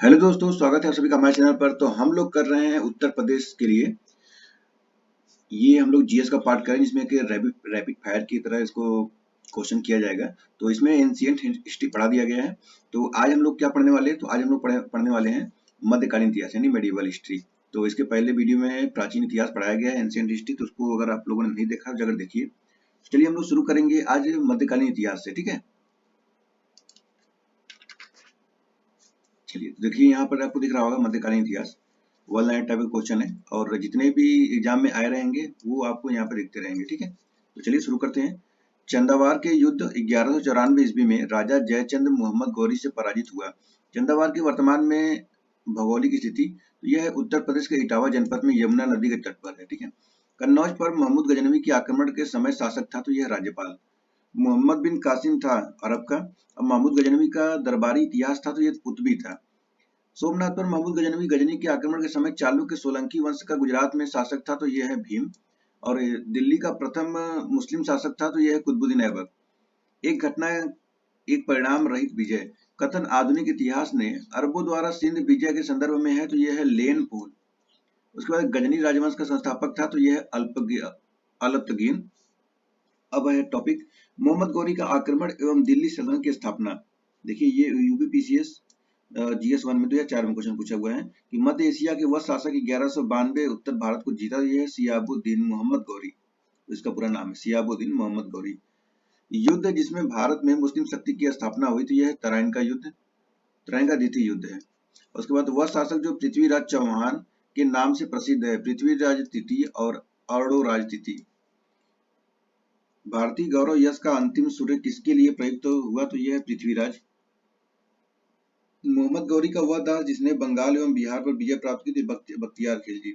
Hello दोस्तों, स्वागत है आप सभी का हमारे चैनल पर। तो हम लोग कर रहे हैं उत्तर प्रदेश के लिए। ये हम लोग जीएस का पार्ट करेंगे जिसमें कि रैपिड फायर की तरह इसको क्वेश्चन किया जाएगा। तो इसमें एंशिएंट हिस्ट्री पढ़ा दिया गया है। तो आज हम लोग क्या पढ़ने वाले हैं? तो आज हम लोग पढ़ने वाले हैं मध्यकालीन इतिहास यानी मेडिवल हिस्ट्री। तो इसके पहले वीडियो में प्राचीन इतिहास पढ़ाया गया है, एंशिएंट हिस्ट्री। तो उसको अगर आप लोगों ने नहीं देखा तो जरूर देखिए। चलिए हम लोग शुरू करेंगे आज मध्यकालीन इतिहास से, ठीक है। चलिए, तो देखिए यहाँ पर आपको दिख रहा होगा मध्यकालीन इतिहास। वन लाइन टाइप का क्वेश्चन है और जितने भी एग्जाम में आए रहेंगे वो आपको यहाँ पे दिखते रहेंगे, ठीक है। तो चलिए शुरू करते हैं। चंदावार के युद्ध 1194 ईस्वी में राजा जयचंद मोहम्मद गौरी से पराजित हुआ। चंदावार की वर्तमान में भौगोलिक स्थिति, तो यह उत्तर प्रदेश के इटावा जनपद में यमुना नदी के तट पर है, ठीक है। कन्नौज पर महमूद गजनवी के आक्रमण के समय शासक था, तो यह राज्यपाल। मोहम्मद बिन कासिम था अरब का, और महमूद गजनवी का दरबारी इतिहास था, तो यह कुतुबी था। सोमनाथ पर महमूद गजनवी गजनी के आक्रमण के समय चालुक्य सोलंकी वंश का गुजरात में शासक था, तो यह है भीम। और दिल्ली का प्रथम मुस्लिम शासक था, तो यह है कुतुबुद्दीन ऐबक। एक घटना, एक परिणाम रहित विजय। कथन आधुनिक इतिहास ने अरबों द्वारा सिंध विजय के संदर्भ में है, तो यह है लेन पोल। उसके बाद गजनी राजवंश का संस्थापक था, तो यह है अलतगीन। अब है टॉपिक मोहम्मद गौरी का आक्रमण एवं दिल्ली सल्तनत की स्थापना। देखिए ये यूपीपीसीएस जीएस 1 में 2004 में क्वेश्चन पूछा हुआ है कि मध्य एशिया के वह शासक 1192 उत्तर भारत को जीता, ये है सियाबुद्दीन मोहम्मद गौरी। इसका पूरा नाम है सियाबुद्दीन मोहम्मद गौरी। युद्ध जिसमें भारत में मुस्लिम शक्ति की स्थापना हुई, तो यह है तराइन का युद्ध। तराइन का द्वितीय युद्ध है। उसके बाद वह शासक जो पृथ्वीराज चौहान के नाम से प्रसिद्ध है, पृथ्वीराज तृतीय और अर्णोराज तृतीय। भारतीय गौरव यश का अंतिम सूर्य किसके लिए प्रयुक्त हुआ, तो यह है पृथ्वीराज। मोहम्मद गौरी का वह दास जिसने बंगाल एवं बिहार पर विजय प्राप्त की थी, बख्तियार खिलजी।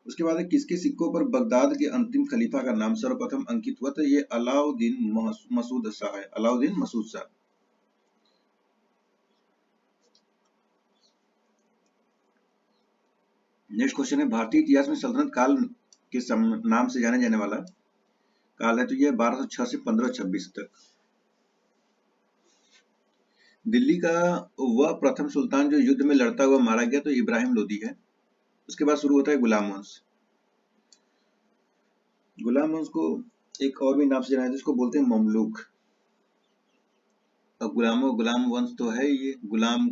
उसके बाद किसके सिक्कों पर बगदाद के अंतिम खलीफा का नाम सर्वप्रथम अंकित हुआ, तो ये अलाउद्दीन मसूद शाह है, अलाउद्दीन मसूद शाह। नेक्स्ट क्वेश्चन है भारतीय इतिहास में सल्तनत काल के नाम से जाने जाने वाला काल है, तो यह 1206 से 1526 तक। दिल्ली का वह प्रथम सुल्तान जो युद्ध में लड़ता हुआ मारा गया, तो इब्राहिम लोदी है। उसके बाद शुरू होता है गुलाम वंश। गुलाम वंश को एक और भी नाम से जाना जाता है, जिसको बोलते हैं ममलूक। अब गुलाम वंश तो है, ये गुलाम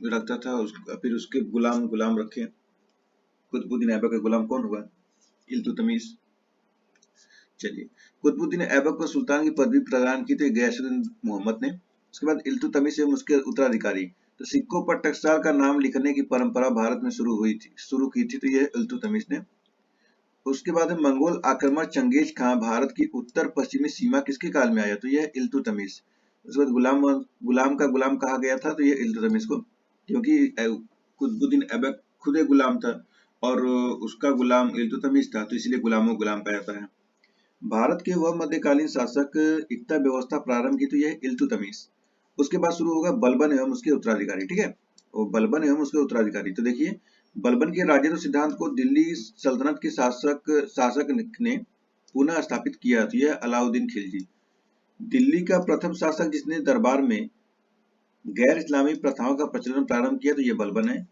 रखता था, फिर उसके गुलाम गुलाम रखे। कुतुबुद्दीन ऐबक का गुलाम कौन हुआ? इल्तुतमिश। चलिए, कुतुबुद्दीन ऐबक को सुल्तान की पदवी प्रदान की थी गयासुद्दीन मोहम्मद ने। उसके बाद इल्तुतमिश एवं उसके उत्तराधिकारी। तो सिक्कों पर टकसाल का नाम लिखने की परंपरा भारत में शुरू की थी, तो यह इल्तुतमिश ने। उसके बाद मंगोल आक्रमण चंगेज खां भारत की उत्तर पश्चिमी सीमा किसके काल में आया, तो यह इल्तुतमिश। उसके बाद गुलाम का गुलाम कहा गया था, तो यह इल्तुतमिश को, क्योंकि कुतुबुद्दीन ऐबक खुद एक गुलाम था और उसका गुलाम इल्तुतमिश था, तो इसलिए गुलामों गुलाम कहा जाता है। भारत के वह मध्यकालीन शासक इक्ता व्यवस्था प्रारंभ की, तो यह इल्तुतमिश। उसके बाद शुरू होगा बलबन एवं उसके उत्तराधिकारी, ठीक है। और बलबन एवं उसके उत्तराधिकारी, तो देखिए बलबन के राजत्व सिद्धांत को दिल्ली सल्तनत के शासक ने पुनः स्थापित किया, तो यह अलाउद्दीन खिलजी। दिल्ली का प्रथम शासक जिसने दरबार में गैर इस्लामी प्रथाओं का प्रचलन प्रारंभ किया, तो यह बलबन है।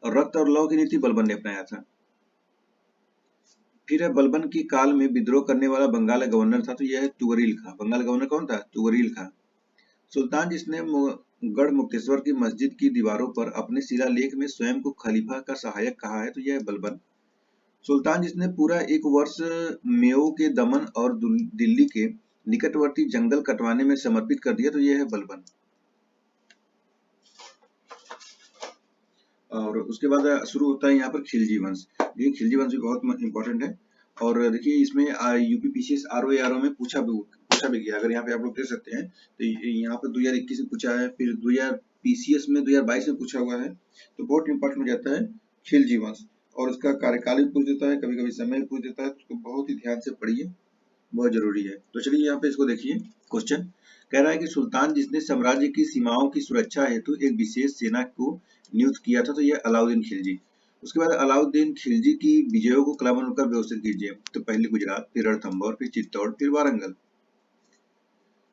और रक्त और लौ की नीति बलबन ने अपनाया था। फिर है बलबन के काल में विद्रोह करने वाला बंगाल का गवर्नर था, तो यह है तुगरील खां। बंगाल गवर्नर कौन था? तुगरील खां। सुल्तान जिसने गढ़ मुक्तेश्वर की मस्जिद की दीवारों पर अपने शिलालेख में स्वयं को खलीफा का सहायक कहा है, तो यह है बलबन। सुल्तान जिसने पूरा एक वर्ष मेओ के दमन और दिल्ली के निकटवर्ती जंगल कटवाने में समर्पित कर दिया, तो यह है बलबन। और उसके बाद शुरू होता है यहाँ पर खिलजी वंश। ये खिलजी वंश भी बहुत इंपॉर्टेंट है। और देखिए इसमें यूपीपीसीएस आरओ में पूछा भी गया। अगर यहाँ पे आप लोग देख सकते हैं, तो यहाँ पर 2021 में पूछा है, फिर 2000 पीसीएस में 2022 में पूछा हुआ है। तो बहुत इंपॉर्टेंट हो जाता है खिलजी वंश। और उसका कार्यकाल भी पूछ देता है, कभी कभी समय भी पूछ देता है, तो उसको बहुत ही ध्यान से पढ़िए, बहुत जरूरी है। तो चलिए यहाँ पे इसको देखिए। क्वेश्चन कह रहा है कि सुल्तान जिसने साम्राज्य की सीमाओं की सुरक्षा हेतु एक विशेष सेना को नियुक्त किया था, तो यह अलाउद्दीन खिलजी। उसके बाद अलाउद्दीन खिलजी की विजयों को क्रमानुसार व्यवस्थित कीजिए। तो पहले गुजरात, फिर रणथंभौर, फिर चित्तौड़, फिर वारंगल।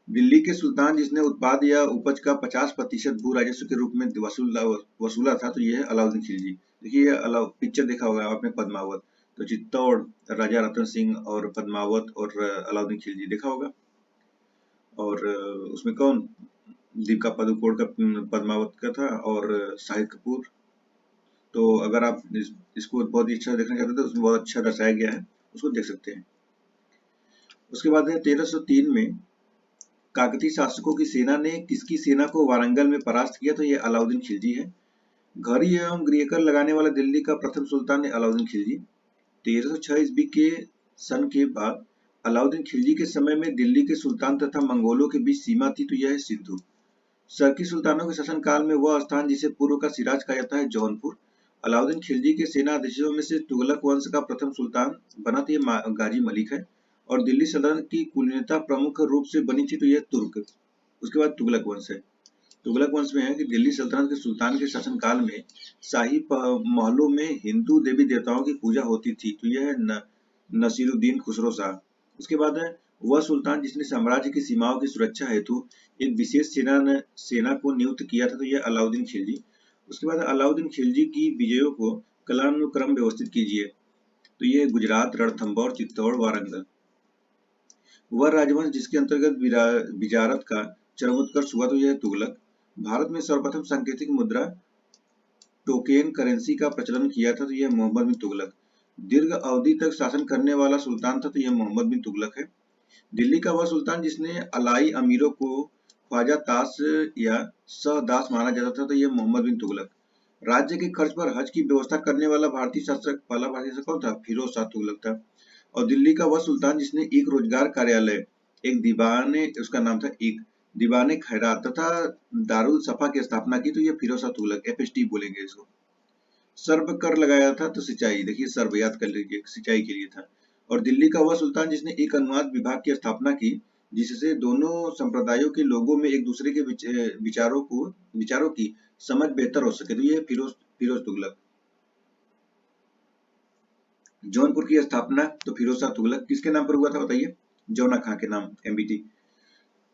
दिल्ली के सुल्तान जिसने उत्पाद या उपज का 50% भू राजस्व के रूप में वसूला था, तो ये है अलाउद्दीन खिलजी। देखिए ये पिक्चर देखा होगा आपने पद्मावत, तो चित्तौड़ राजा रतन सिंह और पद्मावत और अलाउद्दीन खिलजी देखा होगा। और उसमें कौन, दीपिका पादुकोण का पद्मावत का था और शाहिद कपूर। तो अगर आप इसको बहुत ही अच्छा देखना चाहते हैं तो उसमें बहुत अच्छा दर्शाया गया है, उसको देख सकते हैं। उसके बाद है 1303 में काकतीय शासकों की सेना ने किसकी सेना को वारंगल में परास्त किया, तो ये अलाउद्दीन खिलजी है। घड़ी एवं गृहकर लगाने वाला दिल्ली का प्रथम सुल्तान है अलाउद्दीन खिलजी। 1306 ईस्वी के सन के बाद अलाउद्दीन खिलजी के समय में दिल्ली के सुल्तान तथा मंगोलों के बीच सीमा थी, तो यह है सिंधु। शर्की सुल्तानों के शासनकाल में वह स्थान जिसे पूर्व का सिराज कहा जाता है जौनपुर। अलाउद्दीन खिलजी के सेनाधीशों में से तुगलक वंश का प्रथम सुल्तान बना, तो ये गाजी मलिक है। और दिल्ली सल्तनत की कुलीनता प्रमुख रूप से बनी थी, तो यह तुर्क। उसके बाद तुगलक वंश है। तुगलक वंश में है कि दिल्ली सल्तनत के सुल्तान के शासनकाल में शाही महलों में हिंदू देवी देवताओं की पूजा होती थी, तो यह है नसीरुद्दीन खुसरो शाह। उसके बाद है वह सुल्तान जिसने साम्राज्य की सीमाओं की सुरक्षा हेतु एक विशेष सेना को नियुक्त किया था, तो यह अलाउद्दीन खिलजी। उसके बाद अलाउद्दीन खिलजी की विजयों को कालानुक्रम व्यवस्थित कीजिए, तो ये गुजरात, रणथंभौर, चित्तौड़, वारंगल। वह राजवंश जिसके अंतर्गत विजारत का चरमोत्कर्ष हुआ, तो यह तुगलक। भारत में सर्वप्रथम सांकेतिक मुद्रा टोकेन करेंसी का प्रचलन किया था, तो यह मोहम्मद बिन तुगलक। दीर्घ अवधि तक शासन करने वाला सुल्तान था, तो यह मोहम्मद बिन तुगलक है। दिल्ली का वह सुल्तान जिसने अलाई अमीरों को ख्वाजा ताश या सहदास माना जाता था, तो यह मोहम्मद बिन तुगलक। राज्य के खर्च पर हज की व्यवस्था करने वाला भारतीय शासक, पहला भारतीय शासक कौन था, फिरोज शाह तुगलक था। और दिल्ली का वह सुल्तान जिसने एक रोजगार कार्यालय, एक दीवाने, उसका नाम था एक दीवाने खैरात तथा दारुल सफा की स्थापना की, तो ये फिरोज शाह तुगलक, एफएसटी बोलेंगे इसको। सर्व कर लगाया था, तो सिंचाई, देखिए सर्व याद कर लीजिए, सिंचाई के लिए था। और दिल्ली का वह सुल्तान जिसने एक अनुवाद विभाग की स्थापना की, जिससे दोनों संप्रदायों के लोगों में एक दूसरे के विचारों की समझ बेहतर हो सके, तो ये फिरोज फिरोज तुगलक। जौनपुर की स्थापना तो फिरोज शाह तुगलक किसके नाम पर हुआ था बताइए, जौना खां के नाम, एमबीटी,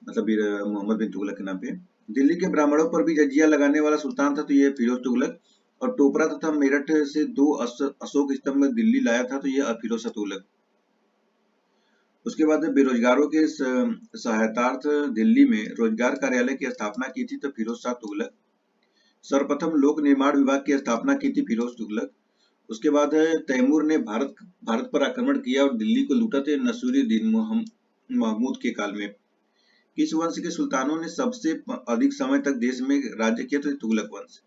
मतलब मोहम्मद बिन तुगलक के नाम पे। दिल्ली के ब्राह्मणों पर भी जजिया लगाने वाला सुल्तान था, तो ये फिरोज तुगलक। और टोपरा तथा मेरठ से दो अशोक स्तंभ दिल्ली लाया था, तो ये फिरोज शाह तुगलक। उसके बाद बेरोजगारों के सहायतार्थ दिल्ली में रोजगार कार्यालय की स्थापना की थी, तो फिरोज शाह तुगलक। सर्वप्रथम लोक निर्माण विभाग की स्थापना की थी, फिरोज तुगलक। उसके बाद है तैमूर ने भारत पर आक्रमण किया और दिल्ली को लूटा, थे नसीरुद्दीन महमूद के काल में। किस वंश के सुल्तानों ने सबसे अधिक समय तक देश में राज्य किया, तो तुगलक वंश।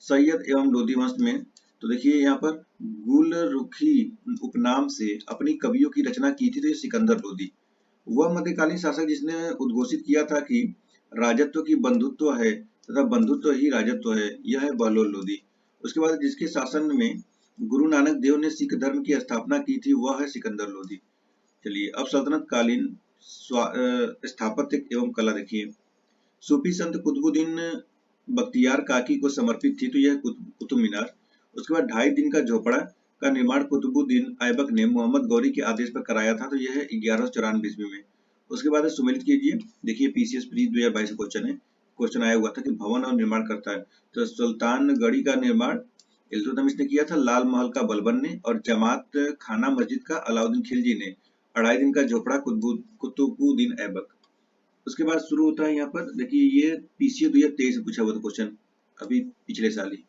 सैयद एवं लोधी वंश में, तो देखिए यहाँ पर गुलरुखी उपनाम से अपनी कवियों की रचना की थी, तो ये सिकंदर लोधी। वह मध्यकालीन शासक जिसने उद्घोषित किया था कि राजत्व की बंधुत्व है तथा बंधुत्व ही राजत्व है, यह है बहलोल लोधी। उसके बाद जिसके शासन में गुरु नानक देव ने सिख धर्म की स्थापना की थी, वह है सिकंदर लोधी। चलिए अब सल्तनत कालीन स्थापत्य एवं कला देखिए। सूफी संत कुतुबुद्दीन बख्तियार काकी को समर्पित थी, तो यह कुतुब मीनार। उसके बाद 2.5 दिन का झोपड़ा का निर्माण कुतुबुद्दीन ऐबक ने मोहम्मद गौरी के आदेश पर कराया था, तो यह है 1194 ईस्वी में। उसके बाद सुमेलित कीजिए, देखिए पीसीएस प्री 2022 क्वेश्चन है, क्वेश्चन आया हुआ था कि भवन और निर्माण करता है, तो सुल्तानगढ़ी का निर्माण इल्तुतमिश ने किया था, लाल महल का बलबन ने, और जमात खाना मस्जिद का अलाउद्दीन खिलजी ने। 2.5 दिन का झोपड़ा कुतुबुद्दीन ऐबक। उसके बाद शुरू होता है यहाँ पर, देखिए ये पीसीए 2023 से पूछा हुआ था क्वेश्चन, अभी पिछले साल ही।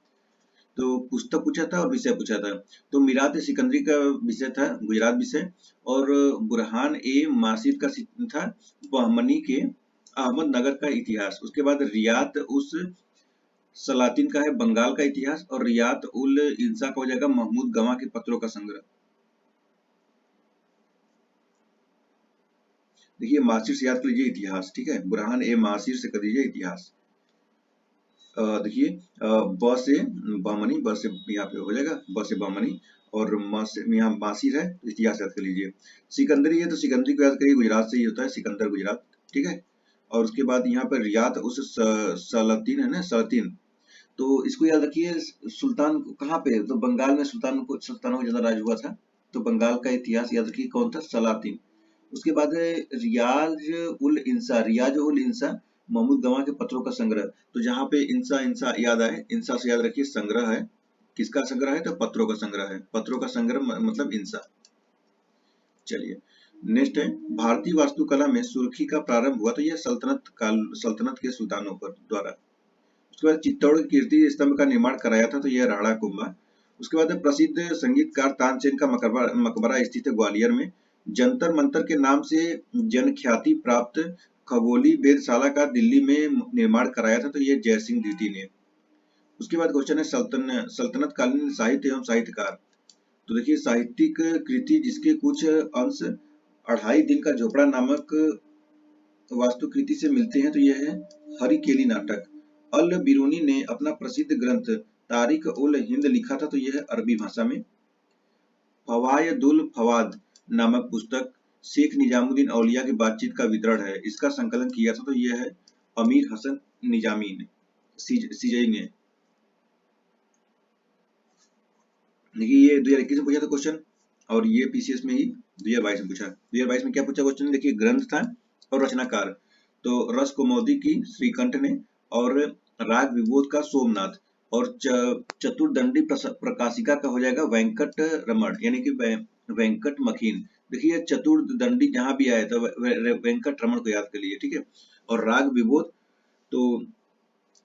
तो पुस्तक पूछा था और विषय पूछा था। तो मीरात सिकंदरी का विषय था गुजरात विषय, और बुरहान ए मासिर का था बहमनी के अहमदनगर का इतिहास। उसके बाद रियात उस सलातिन का है बंगाल का इतिहास, और रियात उल इंसा का हो जाएगा महमूद गवाह के पत्रों का संग्रह। देखिए मासिर से याद कर लीजिए इतिहास, ठीक है, बुरहान ए मासिर से कर दीजिए इतिहास। देखिए ब से बामनी, ब से यहाँ पे हो जाएगा, ब से बामनी, और म से यहाँ मासिर है, इतिहास याद कर लीजिए। सिकंदरी है तो सिकंदरी को याद करिए, गुजरात से ही होता है सिकंदर, गुजरात, ठीक है। और उसके बाद यहाँ पर रियात उस सलातीन है ना, सलातीन, तो इसको याद रखिए। सुल्तान कहाँ पे, तो बंगाल में सुल्तानों का ज्यादा राज हुआ था, तो बंगाल का इतिहास याद रखिए, कौन था, सलातीन। उसके बाद है रियाज उल इंसा महमूद गवाह के पत्रों का संग्रह। तो जहाँ पे इंसा इंसा याद आए, इंसा से याद रखिए संग्रह है, किसका संग्रह है, तो पत्रों का संग्रह है, पत्रों का संग्रह मतलब इंसा। चलिए नेक्स्ट है, भारतीय वास्तुकला में सुर्खी का प्रारंभ हुआ, तो यह सल्तनत के सुल्तानों पर द्वारा। उसके बाद चित्तौड़ कीर्ति स्तंभ का निर्माण कराया था, तो यह राणा कुंभा। उसके बाद प्रसिद्ध संगीतकार तानसेन का मकबरा स्थित है ग्वालियर में। जंतर मंतर के नाम से जनख्याति प्राप्त खगोली वेधशाला का दिल्ली में निर्माण कराया था, तो यह जयसिंह द्वितीय ने। उसके बाद क्वेश्चन है सल्तनत कालीन साहित्य एवं साहित्यकार। तो देखिए साहित्यिक कृति जिसके कुछ अंश 2.5 दिन का झोपड़ा नामक वास्तुकृति से मिलते हैं, तो यह है हरिकेली नाटक। अल बिरूनी ने अपना प्रसिद्ध ग्रंथ तारिक उल हिंद लिखा था, तो यह है अरबी भाषा में। फवायदुल फवाद नामक पुस्तक शेख निजामुद्दीन औलिया की बातचीत का विवरण है, इसका संकलन किया था, तो यह है अमीर हसन निजामी ने, सीजई ने। देखिए ये 2021 में पूछा था क्वेश्चन, और ये पीसीएस में ही 2022 में पूछा। 2022 में क्या पूछा क्वेश्चन, देखिए ग्रंथ था और रचनाकार, तो रस कौमुदी की श्रीकंठ ने, और राग विबोध का सोमनाथ, और चतुर्दंडी प्रकाशिका का हो जाएगा वेंकट रमण यानी कि वेंकट मखीन। देखिए चतुर्दंडी जहां भी आया था वेंकट रमण को याद कर लीजिए, ठीक है। और राग विबोध, तो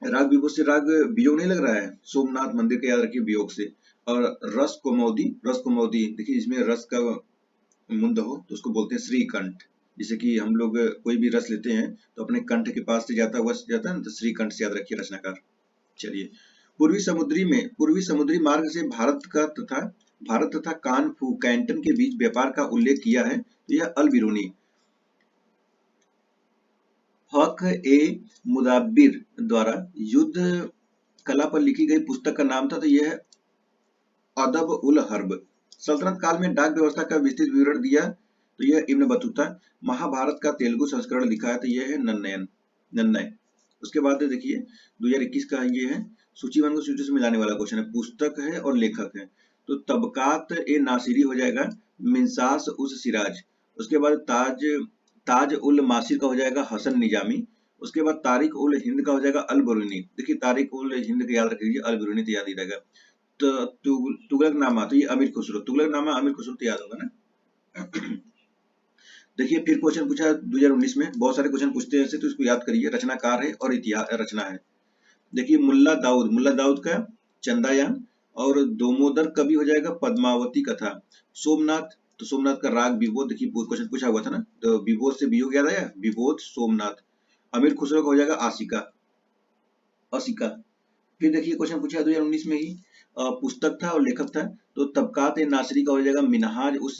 राग विबोध से राग वियोग नहीं लग रहा है, सोमनाथ मंदिर का याद रखिए वियोग से। और रस कौमुदी देखिए इसमें रस का मुंद हो तो उसको बोलते हैं श्रीकंठ। जैसे कि हम लोग कोई भी रस लेते हैं तो अपने कंठ के पास से जाता हुआ जाता है ना, तो श्रीकंठ से याद रखिए रचनाकार। चलिए पूर्वी समुद्री मार्ग से भारत तथा कानफू कैंटन के बीच व्यापार का उल्लेख किया है, तो यह अल बिरूनी। हक ए मुदाब्बिर द्वारा युद्ध कला पर लिखी गई पुस्तक का नाम था, तो यह है अदब उल हर्ब। सल्तनत काल में डाक व्यवस्था का विस्तृत विवरण दिया, तो यह इब्न बतूता। महाभारत का तेलुगु संस्करण लिखा है, तो यह है नन्नय। उसके बाद देखिए 2021 का ये है, सूचीबद्ध को सूची से मिलाने वाला क्वेश्चन है, पुस्तक है और लेखक है। तो तबकात ए नासिरी हो जाएगा मिनसास उस सिराज। उसके बाद ताज उल मासिर का हो जाएगा हसन निजामी। उसके बाद तारिक उल हिंद का हो जाएगा अल बिरूनी। देखिए तारिक उल हिंद का याद रख लीजिए, अल बिरूनी तो याद ही रहेगा। तुगलकनामा, तो ये अमीर खुसरो, तुगलकनामा अमीर खुसरो तो याद होगा ना। देखिए फिर क्वेश्चन पूछा 2019 में, बहुत सारे क्वेश्चन पूछते हैं ऐसे, तो इसको याद करिए, रचनाकार है और इतिहास रचना है। देखिए मुल्ला दाऊद का चंदायान, और दोमोदर कवि हो जाएगा पद्मावती कथा। सोमनाथ, तो सोमनाथ का राग विबोध, देखिए क्वेश्चन पूछा हुआ था ना, तो विबोध से वियोग याद आया, विबोध सोमनाथ। अमीर खुसरो का हो जाएगा असिका। फिर देखिए क्वेश्चन पूछा 2019 में ही, पुस्तक था और लेखक था, तो तबकात ए नासरी का हो जाएगा मिनहाज उस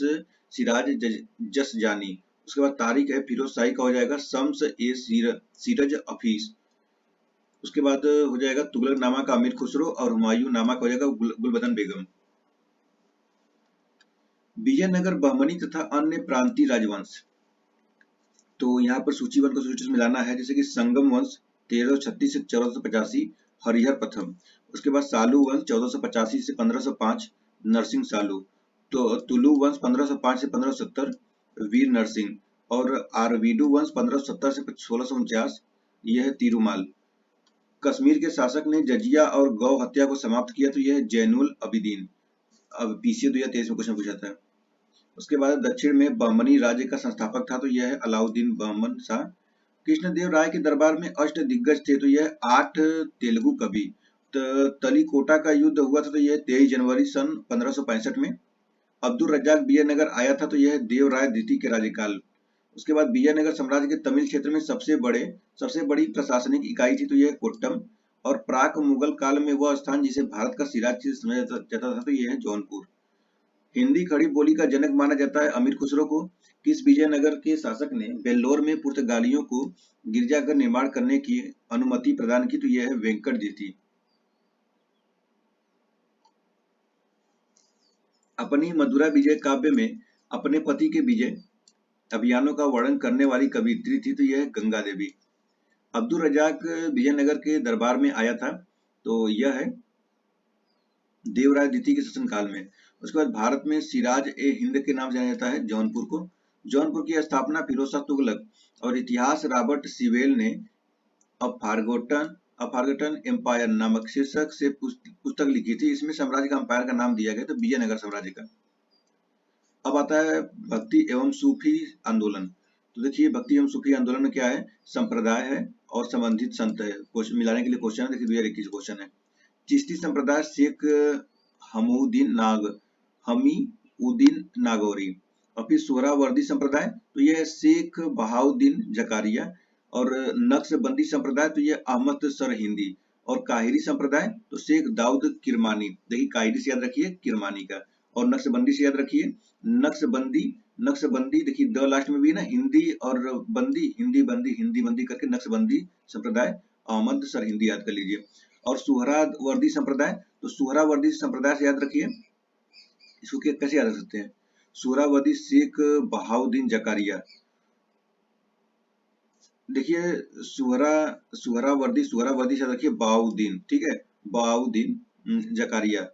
सिराज जसजानी। उसके बाद तारिक है फिरोज शाही का हो जाएगा शम्स ए सीरज अफीस। उसके बाद हो जाएगा तुगलकनामा का अमीर खुसरो, और हुमायूं नामा का हो जाएगा गुलबदन बेगम। विजयनगर बहमनी तथा अन्य प्रांतीय राजवंश, तो यहाँ पर सूचीबद्ध को सूची से मिलाना है, जैसे कि संगम वंश 1336 से 1485 हरिहर प्रथम। उसके बाद सालू वंश 1485 से 1505 नरसिंह सालू। तो तुलु वंश 1505 से 1570 वीर नरसिंह। और आरवीडू वंश 1570 से 1649, यह है तिरुमाल। कश्मीर के शासक ने जजिया और गौ हत्या को समाप्त किया, तो यह है जैनुल अबिदीन। अब पीसीए 2023 में क्वेश्चन पूछा था। उसके बाद दक्षिण में बहमनी राज्य का संस्थापक था, तो यह है अलाउद्दीन बहमन शाह। कृष्णदेव राय के दरबार में अष्ट दिग्गज थे, तो यह 8 तेलुगु कवि। तलीकोटा का युद्ध हुआ था, तो यह 23 जनवरी सन 1565 में। अब्दुल रज्जाक विजयनगर आया था, तो यह देव राय द्वितीय के राज्यकाल। उसके बाद विजयनगर साम्राज्य के तमिल क्षेत्र में सबसे बड़ी प्रशासनिक इकाई थी, तो यह कोट्टम। और प्राक मुगल काल में वह स्थान जिसे भारत का सिराज समझा जाता था, तो यह है जौनपुर। हिंदी खड़ी बोली का जनक माना जाता है अमीर खुसरो को। किस विजयनगर के शासक ने वेल्लोर में पुर्तगालियों को गिरजाघर निर्माण करने की अनुमति प्रदान की, तो यह है वेंकट द्वितीय। अपनी मधुरा विजय काव्य में अपने पति के विजय अभियानों का वर्णन करने वाली कवियत्री थी, तो यह है गंगा देवी। अब्दुल रज्जाक विजयनगर के दरबार में आया था, तो यह है देवराय द्वितीय के शासन काल में। उसके बाद भारत में सिराज ए हिंद के नाम से जाना जाता है जौनपुर को। जौनपुर की स्थापना फिरोज शाह तुगलक और इतिहास रॉबर्ट सीवेल ने अ फॉरगॉटन एम्पायर नामक शीर्षक से पुस्तक लिखी थी। इसमें साम्राज्य का एम्पायर का नाम दिया गया तो विजयनगर साम्राज्य का। अब आता है भक्ति एवं सूफी आंदोलन। तो देखिए भक्ति एवं सूफी आंदोलन में क्या है, संप्रदाय है और संबंधित संत है। क्वेश्चन मिलाने के लिए क्वेश्चन है, देखिए 2021 क्वेश्चन है। चिश्ती संप्रदाय शेख हमीउद्दीन नागौरी। और फिर सोहरावर्दी संप्रदाय तो यह शेख बहाउद्दीन जकारिया। और नक्शबंदी संप्रदाय तो यह अहमद सरहिंदी। और काहिरी संप्रदाय तो शेख दाऊद किरमानी। देखिए काहिरी से याद रखिए किरमानी का, और नक्शबंदी से याद रखिए नक्शबंदी। नक्शबंदी देखिए द लास्ट में भी ना हिंदी और बंदी, हिंदी बंदी हिंदी बंदी करके नक्शबंदी संप्रदाय अहमद सरहिंदी याद कर लीजिए। और सुहरावर्दी संप्रदाय तो सुहरावर्दी संप्रदाय से याद रखिए, इसको कैसे याद रख सकते हैं, सुहरावर्दी शेख बहाउद्दीन जकारिया। देखिए सुहरावर्दी से याद रखिए बाउद्दीन, ठीक है, बाउद्दीन जकारिया।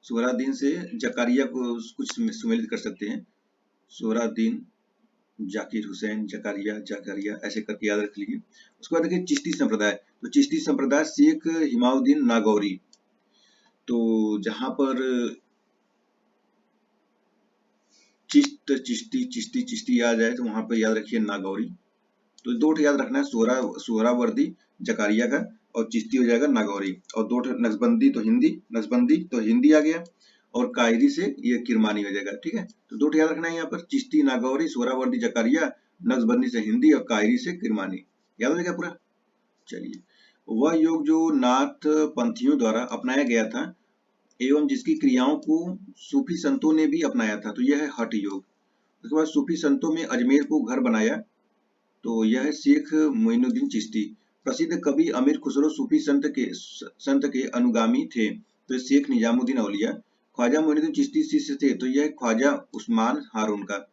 सुहराद्दीन से जकारिया को कुछ सुमेलित कर सकते हैं, सुहराद्दीन जाकिर हुसैन जकारिया ऐसे करके याद रख लीजिए। उसके बाद देखिए चिश्ती संप्रदाय, तो चिश्ती संप्रदाय शेख हिमाउद्दीन नागौरी। तो जहां पर चिश्ती आ जाए तो वहां पर याद रखिए नागौरी। तो दो याद रखना है, सोहरावर्दी जकारिया का और चिश्ती हो जाएगा नागौरी। और दो नक्शबंदी तो हिंदी आ गया, और कायरी से ये किरमानी हो जाएगा, ठीक है। तो दो याद रखना है यहाँ पर, चिश्ती नागौरी, सोहरावर्दी जकारिया, नक्शबंदी से हिंदी और कायरी से किरमानी। याद हो जाएगा पूरा। चलिए, वह योग जो नाथ पंथियों द्वारा अपनाया गया था एवं जिसकी क्रियाओं को सूफी संतों ने भी अपनाया था, तो यह है हठ योग। उसके बाद सूफी संतों में अजमेर को घर बनाया, तो यह है शेख मोइनुद्दीन चिश्ती। प्रसिद्ध कवि अमीर खुसरो सूफी संत के अनुगामी थे, तो शेख निजामुद्दीन औलिया। ख्वाजा मोइनुद्दीन चिश्ती शिष्य थे, तो यह ख्वाजा उस्मान हारून का।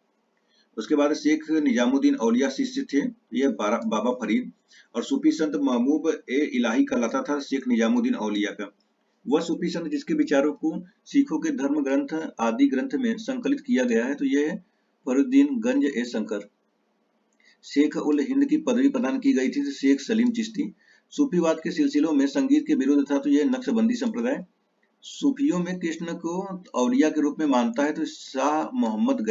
उसके बाद शेख निजामुद्दीन औलिया शिष्य थे, यह बाबा फरीद। और सूफी संत महबूब ए इलाही कहलाता था शेख निजामुद्दीन औलिया का। वह सूफी संत जिसके विचारों को सिखों के धर्म ग्रंथ आदि ग्रंथ में संकलित किया गया है, तो यह है फरुद्दीन गंज ए शंकर। शेख उल हिंद की पदवी प्रदान की गई थी तो शेख सलीम चिश्ती। सूफीवाद के सिलसिलों में संगीत के विरुद्ध था, तो यह नक्शबंदी संप्रदाय। सूफियों में कृष्ण को औलिया के रूप में मानता है, तो शाह मोहम्मद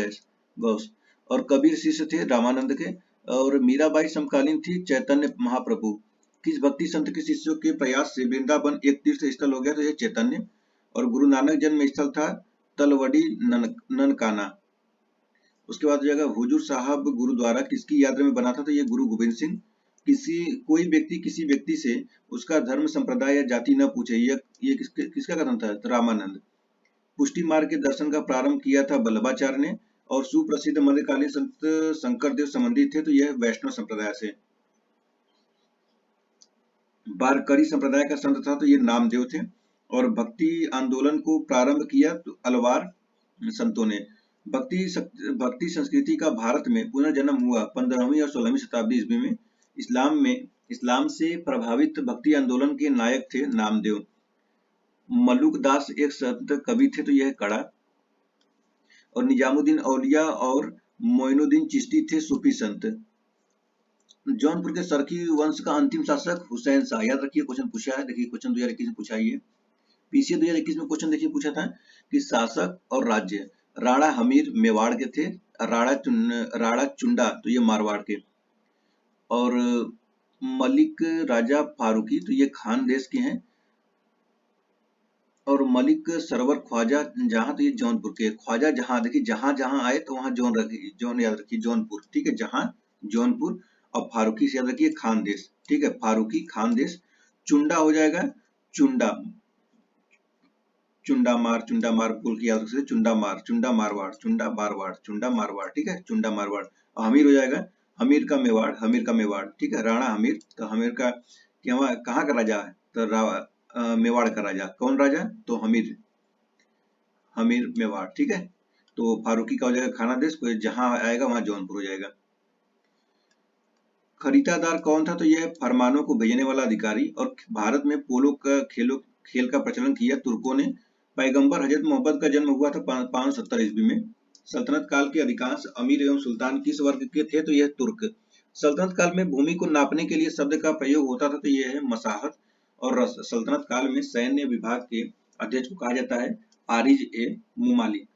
गौस। और कबीर शिष्य थे रामानंद के। और मीराबाई समकालीन थी चैतन्य महाप्रभु। किस भक्ति संत के शिष्यों के प्रयास से वृंदावन एक तीर्थ स्थल हो गया, तो यह चैतन्य। और गुरु नानक जन्म स्थल था तलवडी ननकाना। उसके बाद हो जाएगा हुजूर साहब गुरुद्वारा किसकी याद में बना था, तो ये गुरु गोविंद सिंह। कोई व्यक्ति किसी व्यक्ति से उसका धर्म संप्रदाय या जाति न पूछे, ये किसका कथन था, तो रामानंद। पुष्टि मार्ग के दर्शन का प्रारंभ किया था वल्लभाचार्य ने। और सुप्रसिद्ध मध्यकालीन संत शंकरदेव संबंधित थे, तो यह वैष्णव संप्रदाय से। बारकरी संप्रदाय का संत था, तो ये नामदेव थे। और भक्ति आंदोलन को प्रारंभ किया तो अलवार संतों ने। भक्ति संस्कृति का भारत में पुनर्जन्म हुआ 15वीं और 16वीं शताब्दी ईस्वी में। इस्लाम से प्रभावित भक्ति आंदोलन के नायक थे नामदेव। मलुक दास एक संत कवि थे, तो यह कड़ा। और निजामुद्दीन औलिया और मोइनुद्दीन चिश्ती थे सूफी संत। जौनपुर के सरखी वंश का अंतिम शासक हुसैन शाह। याद रखिए क्वेश्चन पूछा है, देखिए क्वेश्चन 2021 में पूछा है। पीसीए 2021 में क्वेश्चन देखिए पूछा था कि शासक और राज्य। राणा हमीर मेवाड़ के थे, राणा चुंडा तो ये मारवाड़ के। और मलिक राजा फारूकी तो ये खान देश के हैं। और मलिक सरवर ख्वाजा जहां, तो ये जौनपुर के। ख्वाजा जहां, देखिए जहां जहां आए तो वहां जौन याद रखिए, जौनपुर, ठीक है, जहां जौनपुर। और फारूकी से याद रखिए खान देश, ठीक है, फारूकी खान देश। चुंडा हो जाएगा चुंडा मार बोल के याद रख सकते, चुंडा मारवाड़, ठीक है, चुंडा मारवाड़। हमीर हो जाएगा हमीर का मेवाड़, ठीक है, राणा हमीर। तो हमीर का कहाँ का राजा है, तो मेवाड़ का राजा। कौन राजा, तो हमीर मेवाड़, ठीक है। तो फारूकी का हो जाएगा खाना देश, कोई जहां आएगा वहां जौनपुर हो जाएगा। खरीदादार कौन था, तो यह फरमानों को भेजने वाला अधिकारी। और भारत में पोलो का खेल का प्रचलन किया तुर्कों ने। पैगंबर हजरत मोहम्मद का जन्म हुआ था 570 ईस्वी में। सल्तनत काल के अधिकांश अमीर एवं सुल्तान किस वर्ग के थे? तो यह तुर्क। सल्तनत काल में भूमि को नापने के लिए शब्द का प्रयोग होता था, तो यह है मसाहत। और सल्तनत काल में सैन्य विभाग के अध्यक्ष को कहा जाता है आरिज ए मुमाली।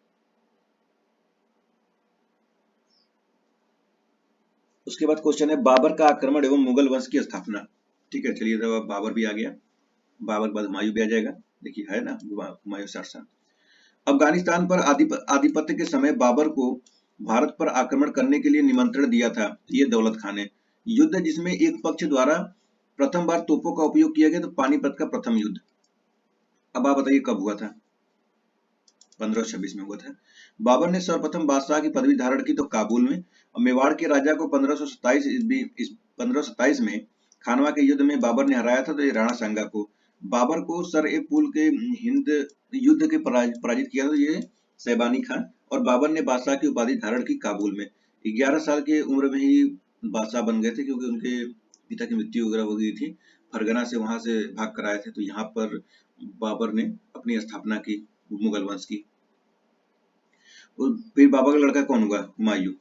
उसके बाद क्वेश्चन है बाबर का आक्रमण एवं मुगल वंश की स्थापना। ठीक है, चलिए तो बाबर भी आ गया, बाबर के बाद हुमायूं भी आ जाएगा। देखिए है ना हुमायूं शासन। अफगानिस्तान पर आधिपत्य के समय बाबर को भारत पर आक्रमण करने के लिए निमंत्रण दिया था ये दौलत खान ने। युद्ध जिसमें एक पक्ष द्वारा प्रथम बार तोपों का उपयोग किया गया, तो पानीपत का प्रथम युद्ध। अब आप बताइए कब हुआ था? 1526 में हुआ था। बाबर ने सर्वप्रथम बादशाह की पदवी धारण की तो काबुल में। मेवाड़ के राजा को 1527 में खानवा के युद्ध में बाबर ने हराया था, तो ये राणा सांगा को। बाबर को सर ए पुल के हिंद युद्ध के पराजित किया था, ये सैबानी खान। और बाबर ने बादशाह की उपाधि धारण की काबुल में। 11 साल के उम्र में ही बादशाह बन गए थे, क्योंकि उनके पिता की मृत्यु वगैरह हो गई थी। फरगना से वहां से भाग कर आए थे, तो यहाँ पर बाबर ने अपनी स्थापना की मुगल वंश की। और फिर बाबा का लड़का कौन हुआ? हुमायूं।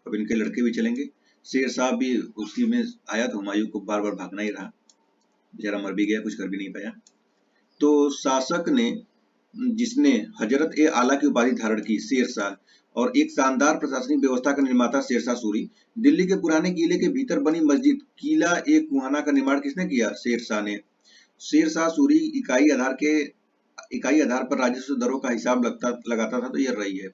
अब इनके लड़के भी चलेंगे। शेर शाह भी उसी में आया, तो हुमायूं को बार बार भागना ही रहा, बेचारा मर भी गया, कुछ कर भी नहीं पाया। तो शासक ने जिसने हजरत ए आला की उपाधि धारण की, शेर शाह, और एक शानदार प्रशासनिक व्यवस्था का निर्माता शेरशाह सूरी। दिल्ली के पुराने किले के भीतर बनी मस्जिद किला ए कुहाना का निर्माण किसने किया? शेर शाह ने। शेर शाह सूरी इकाई आधार पर राजस्व दरों का हिसाब लगाता था, तो यह रही है।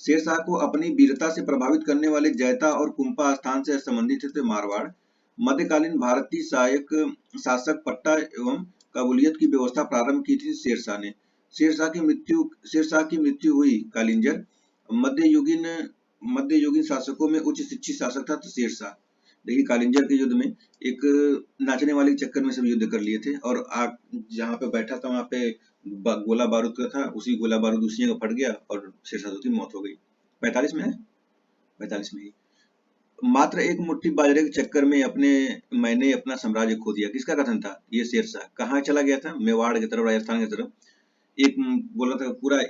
शेरशाह को अपनी वीरता से प्रभावित करने वाले जैता और कुंपा स्थान से संबंधित थे मारवाड़। मध्यकालीन भारतीय शासक पट्टा एवं काबुलियत की व्यवस्था प्रारंभ की थी शेरशाह ने। शेरशाह की मृत्यु हुई कालिंजर। मध्ययुगीन शासकों में उच्च शिक्षित शासक था शेरशाह। देखिए कालिंजर के युद्ध में एक नाचने वाले के चक्कर में सब युद्ध कर लिए थे, और आग जहाँ पे बैठा था वहां पे गोला बारूद का था, उसी गोला बारूद उसी जगह फट गया और शेरशाह की मौत हो गई। 45 में है, 45 में ही। मात्र एक मुट्ठी बाजरे के चक्कर में मैंने अपना साम्राज्य खो दिया, किसका कथन था? ये शेरशाह। कहाँ चला गया था? मेवाड़ की तरफ, राजस्थान की तरफ। एक बोला था पूरा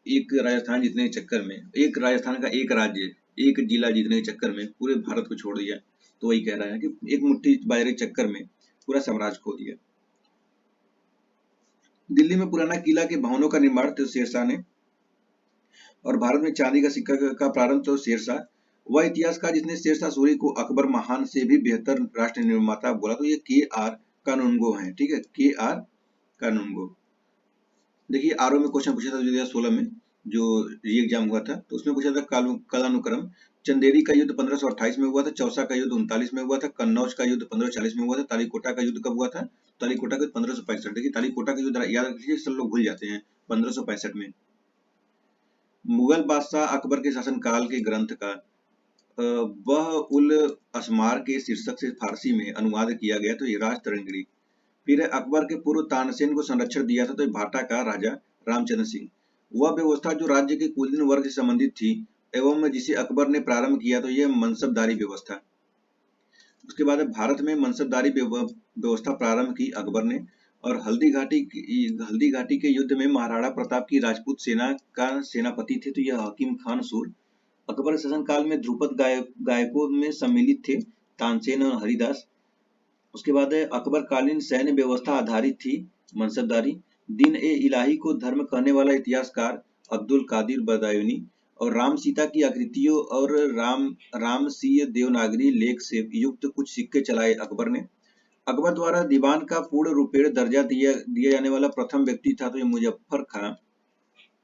एक राजस्थान जीतने के चक्कर में, एक राजस्थान का एक राज्य, एक जिला जीतने के चक्कर में पूरे भारत को छोड़ दिया। तो वही कह रहा है कि एक मुट्ठी बाजरे के चक्कर में पूरा साम्राज्य खो दिया। दिल्ली में पुराना किला के भवनों का निर्माण तो शेरशाह ने। और भारत में चांदी का सिक्का का प्रारंभ तो शेरशाह। वह इतिहासकार जिसने शेरशाह सूरी को अकबर महान से भी बेहतर राष्ट्र निर्माता बोला, तो ये के.आर. कानूनगो हैं। ठीक है, के.आर. कानूनगो। देखिए आरओ में क्वेश्चन पूछा था 2016 में, जो री एग्जाम हुआ था, तो उसमें पूछा था कालानुक्रम। चंदेरी का युद्ध 1528 में हुआ था, चौसा का युद्ध 39 में हुआ था, कन्नौज का युद्ध 1540 में हुआ था, तालीकोटा का युद्ध कब हुआ था? तालीकोटा का 1565। देखिए तालीकोटा का युद्ध याद रखिए, सब लोग भूल जाते हैं। 1565 में। मुगल बादशाह अकबर के शासनकाल के ग्रंथ का वह उल असमार के शीर्षक से फारसी में अनुवाद किया गया, तो ये राज तरंगिणी। फिर अकबर के पूर्व तानसेन को संरक्षण दिया था, तो भाटा का राजा रामचंद्र सिंह। वह व्यवस्था जो राज्य के कुलीन वर्ग से संबंधित थी एवं जिसे अकबर ने प्रारंभ किया, तो यह मनसबदारी व्यवस्था। उसके बाद भारत में मनसबदारी व्यवस्था प्रारंभ की अकबर ने। और हल्दी घाटी के युद्ध में महाराणा प्रताप की राजपूत सेना का सेनापति थे, तो यह हकीम खान सूर। अकबर शासनकाल में ध्रुपद गायकों में सम्मिलित थे तानसेन और हरिदास। उसके बाद अकबर कालीन सैन्य व्यवस्था आधारित थी मनसबदारी। दिन ए इलाही को धर्म कहने वाला इतिहासकार अब्दुल कादिर बदायूनी। और राम सीता की आकृतियों और रामसीय देवनागरी लेख से युक्त कुछ सिक्के चलाए अकबर ने। अकबर द्वारा दीवान का पूर्ण रूपेण दर्जा दिया जाने वाला प्रथम व्यक्ति था, तो ये मुजफ्फर खां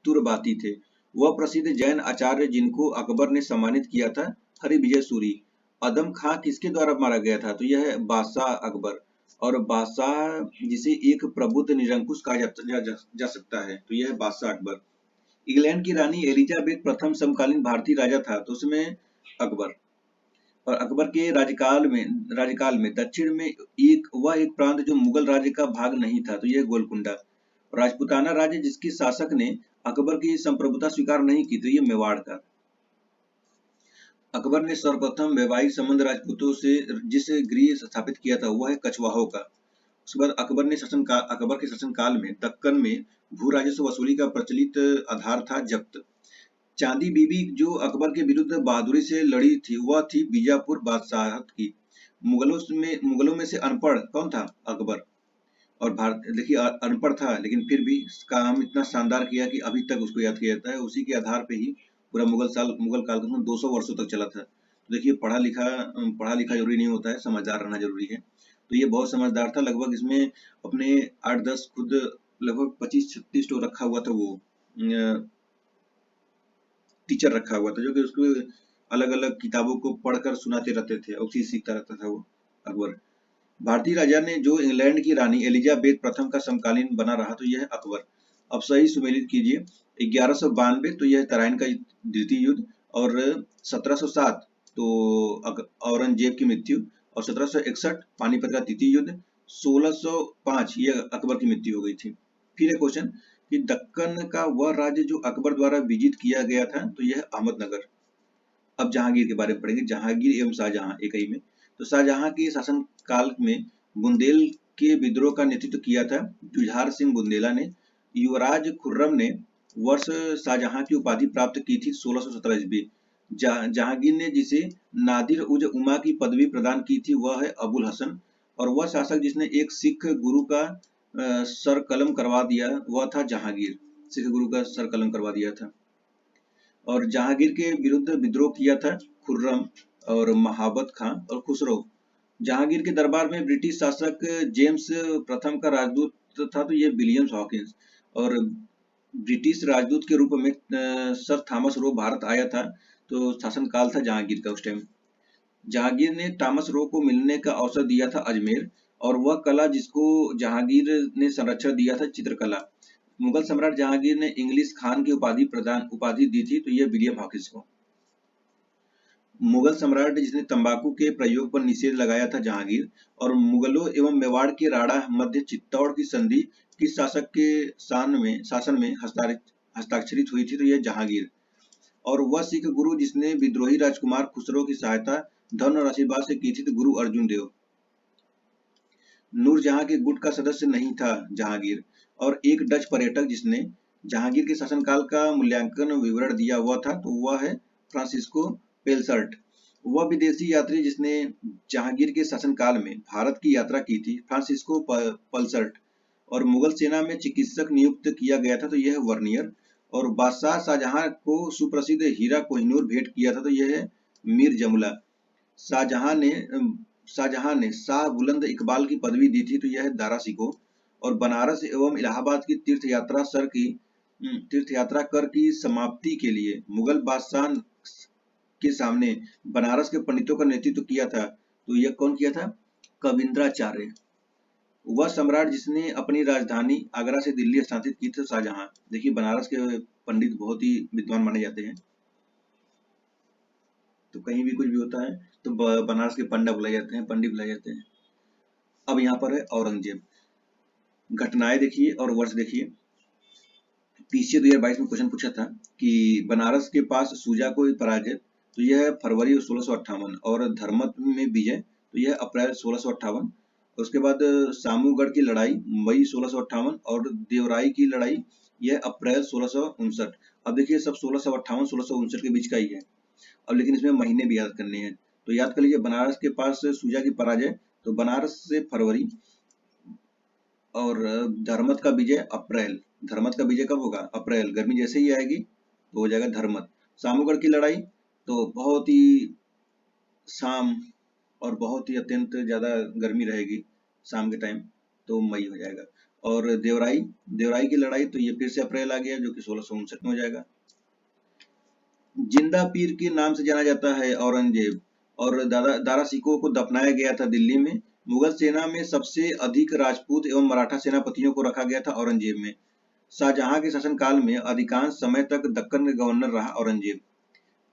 तुर्बाती थे। वह प्रसिद्ध जैन आचार्य जिनको अकबर ने सम्मानित किया था हरिविजय सूरी। अदम खां किसके द्वारा मारा गया था? तो यह है बादशाह अकबर। और बादशाह जिसे एक प्रबुद्ध निरंकुश कहा जा सकता है, तो यह है बादशाह अकबर। इंग्लैंड की रानी एलिजाबेथ प्रथम समकालीन भारतीय राजा था, तो उसमें अकबर। और अकबर के राज्यकाल में दक्षिण में एक प्रांत जो मुगल राज्य का भाग नहीं था, तो यह गोलकुंडा। राजपूताना राज्य जिसके शासक ने अकबर की संप्रभुता स्वीकार नहीं की, तो ये मेवाड़ का। अकबर ने सर्वप्रथम वैवाहिक संबंध राजपूतों से जिस गृह स्थापित किया था, वह है कछवाहों का। उसके बाद अकबर के शासनकाल में दक्कन में भू राजस्व वसूली का प्रचलित आधार था जब्त। चांदी बीबी जो अकबर के विरुद्ध बहादुरी से लड़ी थी वह थी बीजापुर बादशाहत की। मुगलों में से अनपढ़ कौन था? अकबर। और भारत देखिए अनपढ़ था लेकिन फिर भी काम इतना शानदार किया कि अभी तक उसको याद किया जाता है। उसी के आधार पे ही पूरा मुगल काल 200 वर्षों तक चला था। तो देखिए पढ़ा लिखा जरूरी नहीं होता है, समझदार रहना जरूरी है। तो ये बहुत समझदार था। लगभग इसमें अपने 8-10 खुद लगभग 25-36 तो रखा हुआ था, वो टीचर रखा हुआ था जो कि उसको अलग अलग किताबों को पढ़कर सुनाते रहते थे और चीज सीखता रहता था वो अकबर। भारतीय राजा ने जो इंग्लैंड की रानी एलिजाबेथ प्रथम का समकालीन बना रहा तो यह अकबर। अब सही सुमेलित कीजिए। 1192 तो यह तराइन का द्वितीय युद्ध, और 1707 तो औरंगजेब की मृत्यु, और 1761 पानीपत का तृतीय युद्ध, 1605 यह अकबर की मृत्यु हो गई थी। फिर एक क्वेश्चन कि दक्कन का वह राज्य जो अकबर द्वारा विजित किया गया था तो यह अहमदनगर। अब जहांगीर के बारे में पढ़ेंगे, जहांगीर एवं शाहजहां एक ही में। तो शाहजहां के शासन काल में बुंदेल के विद्रोह का नेतृत्व किया था जुझार सिंह बुंदेला ने। युवराज खुर्रम ने वर्ष शाहजहां की उपाधि प्राप्त की थी 1617 ईस्वी। जहांगीर ने जिसे नादिर उज उमा की पदवी प्रदान की थी वह है अबुल हसन। और वह शासक जिसने एक सिख गुरु का सर कलम करवा दिया वह था जहांगीर। सिख गुरु का सर कलम करवा दिया था। और जहांगीर के विरुद्ध विद्रोह किया था खुर्रम और महाबत खां और खुसरो। जहांगीर के दरबार में ब्रिटिश शासक जेम्स प्रथम का राजदूत था तो ये विलियम्स हॉकिंस। और ब्रिटिश राजदूत के रूप में सर थॉमस रो भारत आया था। तो शासनकाल था जहांगीर का उस टाइम। जहांगीर ने थॉमस रो को मिलने का अवसर दिया था अजमेर, और वह कला जिसको जहांगीर ने संरक्षण दिया था चित्रकला। मुगल सम्राट जहांगीर ने इंग्लिश खान की उपाधि दी थी तो यह विलियम हॉकिंस को। मुगल सम्राट जिसने तंबाकू के प्रयोग पर निषेध लगाया था जहांगीर। और मुगलों एवं मेवाड़ के राणा मध्य चित्तौड़ की संधि किस शासक के शासन में हस्ताक्षरित हुई थी तो यह जहांगीर। और वह सिख गुरु जिसने विद्रोही राजकुमार खुसरो की सहायता धन और आशीर्वाद से की थी तो गुरु अर्जुन देव। नूरजहां के गुट का सदस्य नहीं था जहांगीर। और एक डच पर्यटक जिसने जहांगीर के शासनकाल का मूल्यांकन विवरण दिया हुआ था तो वह है फ्रांसिस्को पेलसर्ट। वह विदेशी यात्री जिसने जहांगीर के शासनकाल में भारत की यात्रा की थी फ्रांसिस्को पल्सर्ट। और मुगल सेना में चिकित्सक नियुक्त किया गया था तो यह है वर्नियर। और बादशाह शाहजहां को सुप्रसिद्ध हीरा कोहिनूर भेंट किया था तो यह है मीर जमुला। शाहजहां ने शाह बुलंद इकबाल की पदवी दी थी तो यह है दारा सिकोह। और बनारस एवं इलाहाबाद की तीर्थ यात्रा कर की समाप्ति के लिए मुगल बादशाह के सामने बनारस के पंडितों का नेतृत्व किया था तो यह कौन किया था? कविंद्राचार्य। वह सम्राट जिसने अपनी राजधानी आगरा से दिल्ली स्थानांतरित की थी शाहजहां। देखिए बनारस के पंडित बहुत ही विद्वान माने जाते हैं। तो कहीं भी कुछ भी होता है तो बनारस के पंडित बुलाए जाते हैं। अब यहाँ पर है औरंगजेब। घटनाएं देखिए और वर्ष देखिए। पीछे 2022 में क्वेश्चन पूछा था कि बनारस के पास सूजा को पराजय तो यह फरवरी 1658, और धर्मत में विजय तो यह अप्रैल 1658। उसके बाद सामूगढ़ की लड़ाई मई 1658, और देवराई की लड़ाई यह अप्रैल 1659। अब देखिए सब 1658-1659 के बीच का ही है। अब लेकिन इसमें महीने भी याद करने हैं तो याद कर लीजिए। बनारस के पास सूजा की पराजय तो बनारस से फरवरी, और धर्मत का विजय अप्रैल। धर्मत का विजय कब होगा? अप्रैल। गर्मी जैसे ही आएगी तो हो जाएगा धर्मत। सामूगढ़ की लड़ाई तो बहुत ही शाम और बहुत ही अत्यंत ज्यादा गर्मी रहेगी शाम के टाइम, तो मई हो जाएगा। और देवराई की लड़ाई तो ये फिर से अप्रैल आ गया जो कि 1659 में हो जाएगा। जिंदा पीर के नाम से जाना जाता है औरंगजेब। और दारा सिकोह को दफनाया गया था दिल्ली में। मुगल सेना में सबसे अधिक राजपूत एवं मराठा सेनापतियों को रखा गया था औरंगजेब में। शाहजहां के शासनकाल में अधिकांश समय तक दक्कन का गवर्नर रहा औरंगजेब।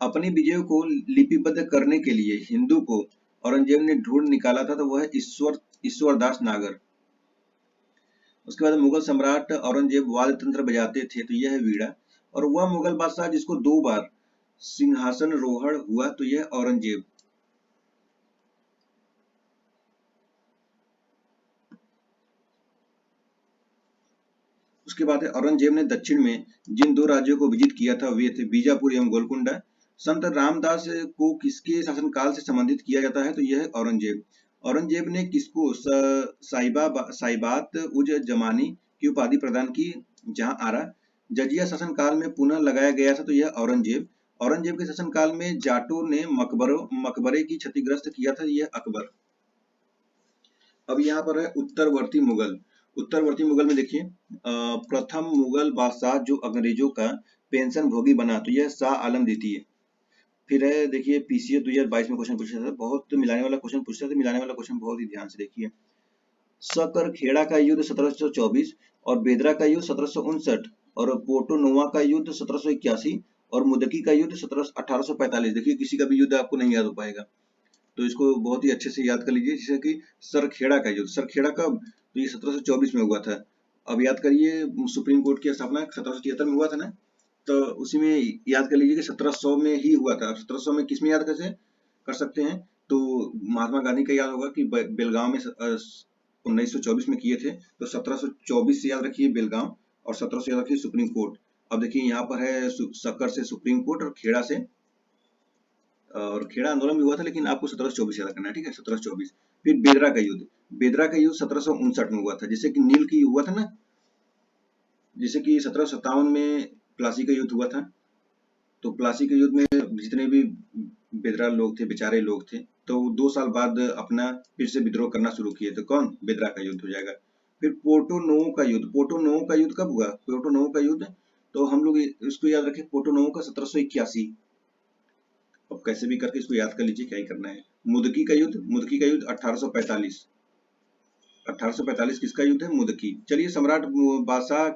अपनी विजयों को लिपिबद्ध करने के लिए हिंदू को औरंगजेब ने ढूंढ निकाला था तो वह ईश्वरदास नागर। उसके बाद मुगल सम्राट औरंगजेब वाद्य तंत्र बजाते थे तो यह है वीणा। और वह मुगल बादशाह जिसको 2 बार सिंहासन रोहण हुआ तो यह औरंगजेब। उसके बाद है औरंगजेब ने दक्षिण में जिन 2 राज्यों को विजित किया था वे थे बीजापुर एवं गोलकुंडा। संत रामदास को किसके शासनकाल से संबंधित किया जाता है? तो यह है औरंगजेब। औरंगजेब ने किसको साहिबात उज जमानी की उपाधि प्रदान की, जहां आरा जजिया शासनकाल में पुनः लगाया गया था? तो यह औरंगजेब। औरंगजेब के शासनकाल में जाटों ने मकबरे की क्षतिग्रस्त किया था, यह अकबर। अब यहाँ पर है उत्तरवर्ती मुगल। उत्तरवर्ती मुगल में देखिए प्रथम मुगल बादशाह जो अंग्रेजों का पेंशन भोगी बना, तो यह शाह आलम द्वितीय। फिर है देखिए पीसीएस 2022 में क्वेश्चन पूछा था, बहुत मिलाने वाला क्वेश्चन पूछता था, मिलाने वाला क्वेश्चन बहुत ही ध्यान से देखिए। सकरखेड़ा का युद्ध 1724 और बेदरा का युद्ध 1759 और पोर्टो नोवा का युद्ध 1781 और मुदकी का युद्ध 1845। देखिए किसी का भी युद्ध आपको नहीं याद हो पाएगा, तो इसको बहुत ही अच्छे से याद कर लीजिए। जैसे कि सरखेड़ा का युद्ध, सरखेड़ा कब? तो ये 1724 में हुआ था। अब याद करिए सुप्रीम कोर्ट की स्थापना 1773 में हुआ था ना, तो उसी में याद कर लीजिए कि 1700 में ही हुआ था। 1700 में किसमें याद कैसे कर सकते हैं? तो महात्मा गांधी का याद होगा कि बेलगांव में 1924 में किए थे, तो 1724 से याद रखिए बेलगांव और 1700 से याद रखिए सुप्रीम कोर्ट। अब देखिए यहाँ पर है सक्कर से सुप्रीम कोर्ट और खेड़ा से, और खेड़ा आंदोलन भी हुआ था लेकिन आपको 1724 याद करना है, ठीक है 1724। फिर बेदरा का युद्ध, बेदरा का युद्ध 1759 में हुआ था। जैसे कि नील की हुआ था ना, जैसे कि 1757 में प्लासी का युद्ध हुआ था, तो प्लासी के युद्ध में जितने भी बेदरा लोग थे, बेचारे लोग थे, तो 2 साल बाद अपना फिर से विद्रोह करना शुरू किए, तो कौन? बेदरा का युद्ध हो जाएगा। फिर पोर्टो नोवो का युद्ध, पोर्टो नोवो का युद्ध कब हुआ? पोर्टो नोवो का युद्ध तो हम लोग इसको याद रखें, पोर्टो नोवो का 1781। अब कैसे भी करके इसको याद कर लीजिए, क्या ही करना है। मुदकी का युद्ध, मुदकी का युद्ध 1845। 1845 किसका युद्ध है? मुदकी। चलिए सम्राट बादशाह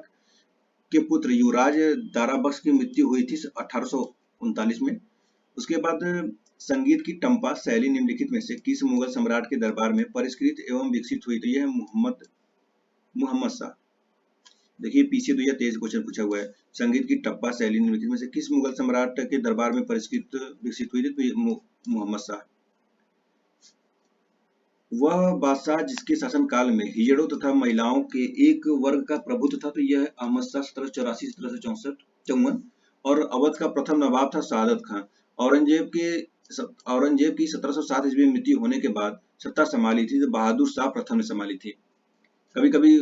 के पुत्र युवराज दाराबक्स की मृत्यु हुई थी 1839 में। उसके बाद संगीत की टंपा शैली निम्नलिखित में से किस मुगल सम्राट के दरबार में परिष्कृत एवं विकसित हुई? तो यह है मोहम्मद शाह। देखिए पीछे 2023 क्वेश्चन पूछा हुआ है, संगीत की टप्पा शैली निम्नलिखित में से किस मुगल सम्राट के दरबार में परिष्कृत विकसित हुई थी? तो ये मोहम्मद शाह। वह बादशाह जिसके शासनकाल में हिजड़ों तथा महिलाओं के एक वर्ग का प्रभुत्व था, तो यह अहमद शाह 1784-1754। और अवध का प्रथम नवाब था सादत खां। औरंगजेब की 1707 ईस्वी में मृत्यु होने के बाद सत्ता संभाली थी, तो बहादुर शाह प्रथम ने संभाली थी। कभी कभी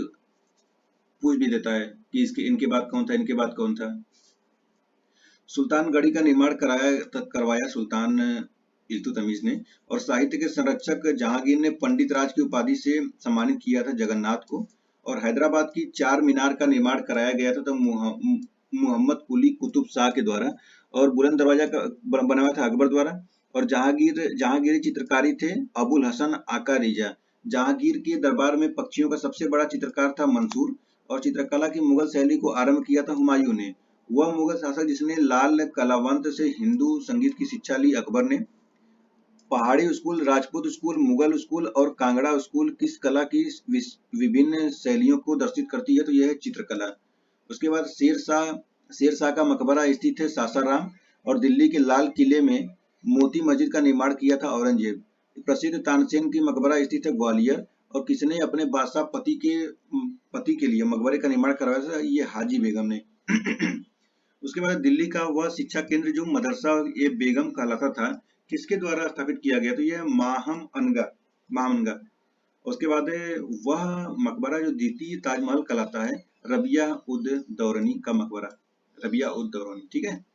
पूछ भी देता है कि इसके इनके बाद कौन था, इनके बाद कौन था। सुल्तानगढ़ी का निर्माण करवाया सुल्तान इल्तुतमिश ने, और साहित्य के संरक्षक जहांगीर ने पंडित राज की उपाधि से सम्मानित किया था जगन्नाथ को। और हैदराबाद की चार मीनार का निर्माण कराया गया था तो मोहम्मद कुली कुतुब शाह के द्वारा, और बुलंद दरवाजा का बनाया था अकबर द्वारा। और जहांगीरी चित्रकारी थे अबुल हसन आका रिजा। जहांगीर के दरबार में पक्षियों का सबसे बड़ा चित्रकार था मंसूर, और चित्रकला की मुगल शैली को आरंभ किया था हुमायूं ने। वह मुगल शासक जिसने लाल कलावंत से हिंदू संगीत की शिक्षा ली अकबर ने। पहाड़ी school, Rajput school, Mughal school और कांगड़ा स्कूल किस कला की विभिन्न शैलियों को दर्शित करती है? तो यह है चित्रकला। उसके बाद शेरशाह का मकबरा स्थित है सासाराम, और दिल्ली के लाल किले में मोती मस्जिद का निर्माण किया था औरंगजेब। प्रसिद्ध तानसेन की मकबरा स्थित है ग्वालियर, और किसने अपने बादशाह पति के लिए मकबरे का निर्माण करवाया था? ये हाजी बेगम ने। उसके बाद दिल्ली का वह शिक्षा केंद्र जो मदरसा ए बेगम कहलाता था, किसके द्वारा स्थापित किया गया? तो यह माहमनगा। उसके बाद वह मकबरा जो द्वितीय ताजमहल कहलाता है रबिया उद दौरानी का मकबरा, रबिया उद दौरानी, ठीक है।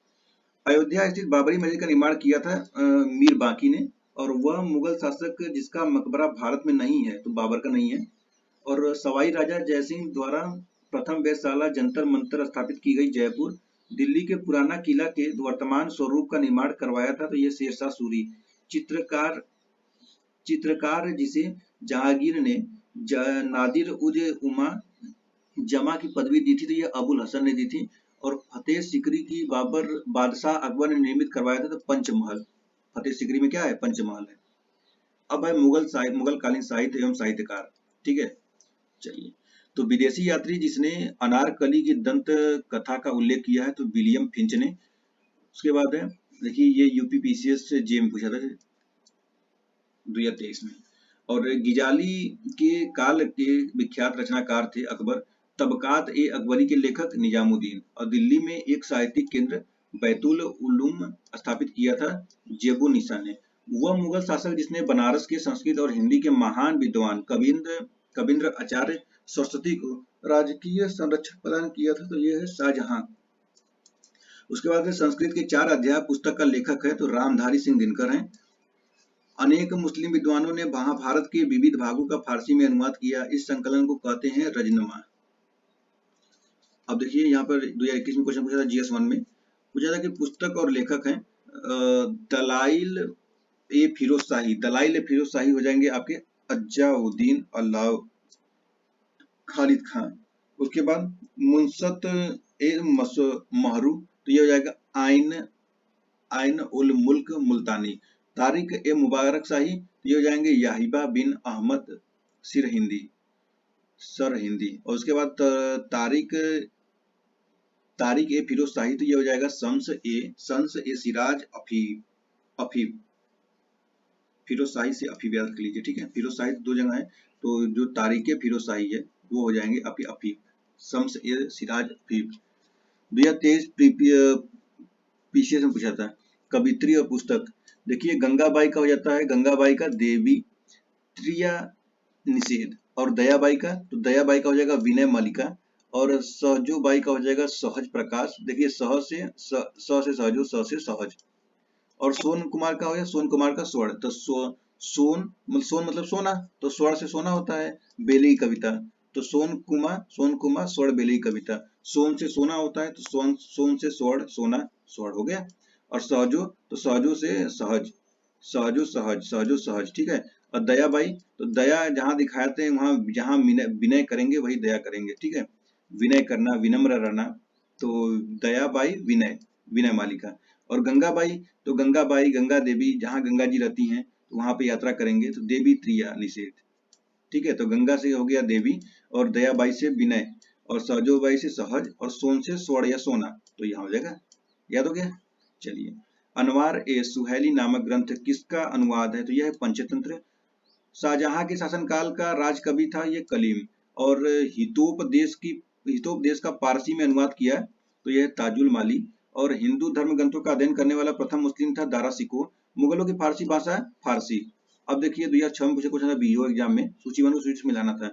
अयोध्या स्थित बाबरी मस्जिद का निर्माण किया था मीर बाकी ने, और वह मुगल शासक जिसका मकबरा भारत में नहीं है, तो बाबर का नहीं है। और सवाई राजा जयसिंह द्वारा प्रथम वेधशाला जंतर मंतर स्थापित की गई जयपुर। दिल्ली के पुराना किला के वर्तमान स्वरूप का निर्माण करवाया था, तो यह शेरशाह सूरी। चित्रकार जिसे जहांगीर ने नादिर उज उमा जमा की पदवी दी थी, तो यह अबुल हसन ने दी थी। और फतेह सिकरी की बादशाह अकबर ने निर्मित करवाया था, तो पंचमहल। फतेह सिकरी में क्या है? पंचमहल है। अब है मुगल कालीन साहित्य एवं साहित्यकार, ठीक है। चलिए, तो विदेशी यात्री जिसने अनारकली की दंत कथा का उल्लेख किया है, तो विलियम फिंच ने। उसके बाद है देखिए ये यूपीपीसीएस से जेम पूछा था 2023 में। और गिजाली के काल के विख्यात रचनाकार थे अकबर। तबकात ए अकबरी के लेखक निजामुद्दीन, और दिल्ली में एक साहित्यिक केंद्र बैतुल उलूम स्थापित किया था जेबुन्निसा ने। वह मुगल शासक जिसने बनारस के संस्कृत और हिंदी के महान विद्वान कविंद्र आचार्य सरस्वती को राजकीय संरक्षण प्रदान किया था, तो यह है शाहजहां। उसके बाद संस्कृत के 4 अध्याय पुस्तक का लेखक है तो रामधारी सिंह दिनकर हैं। अनेक मुस्लिम विद्वानों ने महाभारत के विविध भागों का फारसी में अनुवाद किया। इस संकलन को कहते हैं रजनमा। अब देखिए यहाँ पर 2021 में क्वेश्चन पूछा था GS 1 में, पूछा था कि पुस्तक और लेखक हैं दलाइल ए फिरोज शाही। दलाइल ए फिरोज शाही हो जाएंगे आपके अज्जाउद्दीन अल्लाह खालिद खान। उसके बाद मुंसत ए महरू, तो ये हो जाएगा आइन उल मुल्क मुल्तानी। तारिक ए मुबारक शाही, तो ये हो जाएंगे याहिबा बिन अहमद सरहिंदी। और उसके बाद तारिक ए फिरोज शाही, तो ये हो जाएगा शम्स ए सिराज अफीफ। फिरोज शाही से अफीफ याद रख लीजिए, ठीक है। फिरोज शाही 2 जगह है, तो जो तारिक ए फिरोज शाही है वो हो जाएंगे अफीफ, शम्स ए सिराज अफीफ। 2023 पीछे से पूछा था कवित्री और पुस्तक। देखिए गंगाबाई का हो जाता है, गंगाबाई का देवी त्रिया निषेध, और दयाबाई का, तो दयाबाई का हो जाएगा विनय मालिका, और सहजोबाई का हो जाएगा सहज प्रकाश। देखिए सह से सहजो, स से सहज। और सोन कुमार का हो जाएगा, सोन कुमार का स्वर्ण, तो सोन मतलब सोना, तो स्वर्ण से सोना होता है। बेली की कविता, तो सोन कुमार स्वर्ण बेली की कविता। सोन से सोना होता है, तो सोन से स्वर्ण सोना, स्वर्ण हो गया। और सहजो, तो सहजो से सहज, सहजो सहज, ठीक है। और दयाबाई, तो दया जहां दिखाते हैं वहां, जहां विनय करेंगे वही दया करेंगे, ठीक है। विनय करना, विनम्र रहना, तो दयाबाई विनय मालिका। और गंगाबाई, तो गंगाबाई गंगा देवी, जहां गंगा जी रहती हैं तो वहां पे यात्रा करेंगे, तो देवी त्रिया निषेध, ठीक है। तो गंगा से हो गया देवी, और दयाबाई से विनय, और सहजोबाई से सहज, और सोन से स्वर्ण या सोना, तो यहाँ हो जाएगा। याद हो गया। चलिए, अनवार ए सुहैली नामक ग्रंथ किसका अनुवाद है, तो यह है पंचतंत्र। शाहजहां के शासनकाल का राज कवि था ये कलीम, और हितोपदेश का पारसी में अनुवाद किया तो यह ताजुल माली। और हिंदू धर्म ग्रंथों का अध्ययन करने वाला प्रथम मुस्लिम था दारा सिको। मुगलों की फारसी भाषा फारसी। अब देखिए 2006 में पूछा था बीओ एग्जाम में, सूची 1 को सूची से मिलाना था।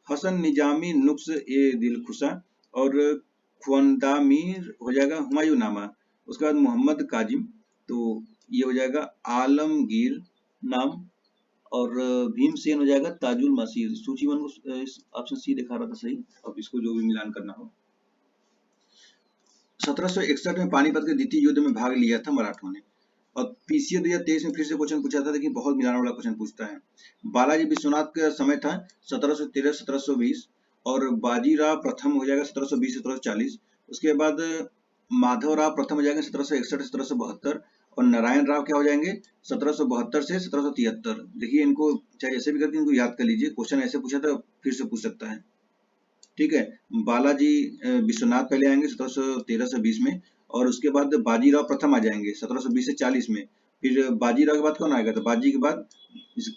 हसन निजामी नुक्स ए दिलखुशा, और ख्वांदामीर हो जाएगा हुमायूं नामा। उसके बाद मोहम्मद काजिम, तो ये हो जाएगा आलमगीर नाम। और भीमसेन हो जाएगा ताजुल मसीर। सूची 1 को ऑप्शन सी दिखा रहा था सही, अब इसको जो भी मिलान करना हो। 1761 में पानीपत के द्वितीय युद्ध में भाग लिया था मराठों ने। और पीसीए 2023 में फिर से क्वेश्चन पूछा था, देखिए बहुत मिलाने वाला क्वेश्चन पूछता है। बालाजी विश्वनाथ का समय था 1713-1720, और बाजीराव प्रथम हो जाएगा 1720-1740। उसके बाद माधवराव प्रथम हो जाएंगे 1761-1772, और नारायण राव क्या हो जाएंगे 1772 से 1773। देखिए इनको चाहे जैसे भी करके इनको याद कर लीजिए, क्वेश्चन ऐसे पूछा था फिर से पूछ सकता है, ठीक है। बालाजी विश्वनाथ पहले आएंगे 1713 से 20 में, और उसके बाद बाजीराव प्रथम आ जाएंगे 1720 से 40 में। फिर बाजीराव के बाद कौन आएगा, तो बाजी के बाद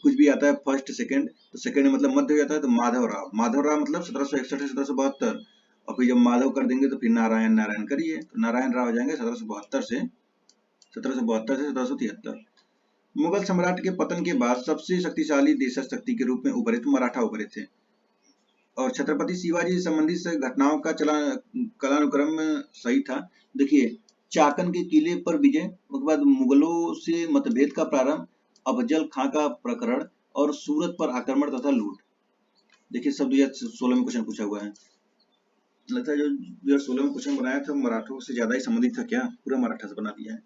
कुछ भी आता है फर्स्ट सेकंड, तो सेकंड में मतलब मध्य हो जाता है, तो माधवराव मतलब 1761 से 1772। और फिर जब माधव कर देंगे तो फिर नारायण करिए, तो नारायण राव हो जाएंगे 1772 से 1773। मुगल सम्राट के पतन के बाद सबसे शक्तिशाली देशशक्ति के रूप में उभरे तो मराठा उभरे थे। और छत्रपति शिवाजी संबंधित से घटनाओं का कालानुक्रम सही था। देखिए चाकन के किले पर विजय, उसके बाद मुगलों से मतभेद का प्रारंभ, अफजल खां का प्रकरण, और सूरत पर आक्रमण तथा लूट। देखिए सब 2016 में क्वेश्चन पूछा हुआ है। लगता है जो 2016 में क्वेश्चन बनाया था मराठों से ज्यादा ही संबंधित था क्या, पूरा मराठा से बना दिया है।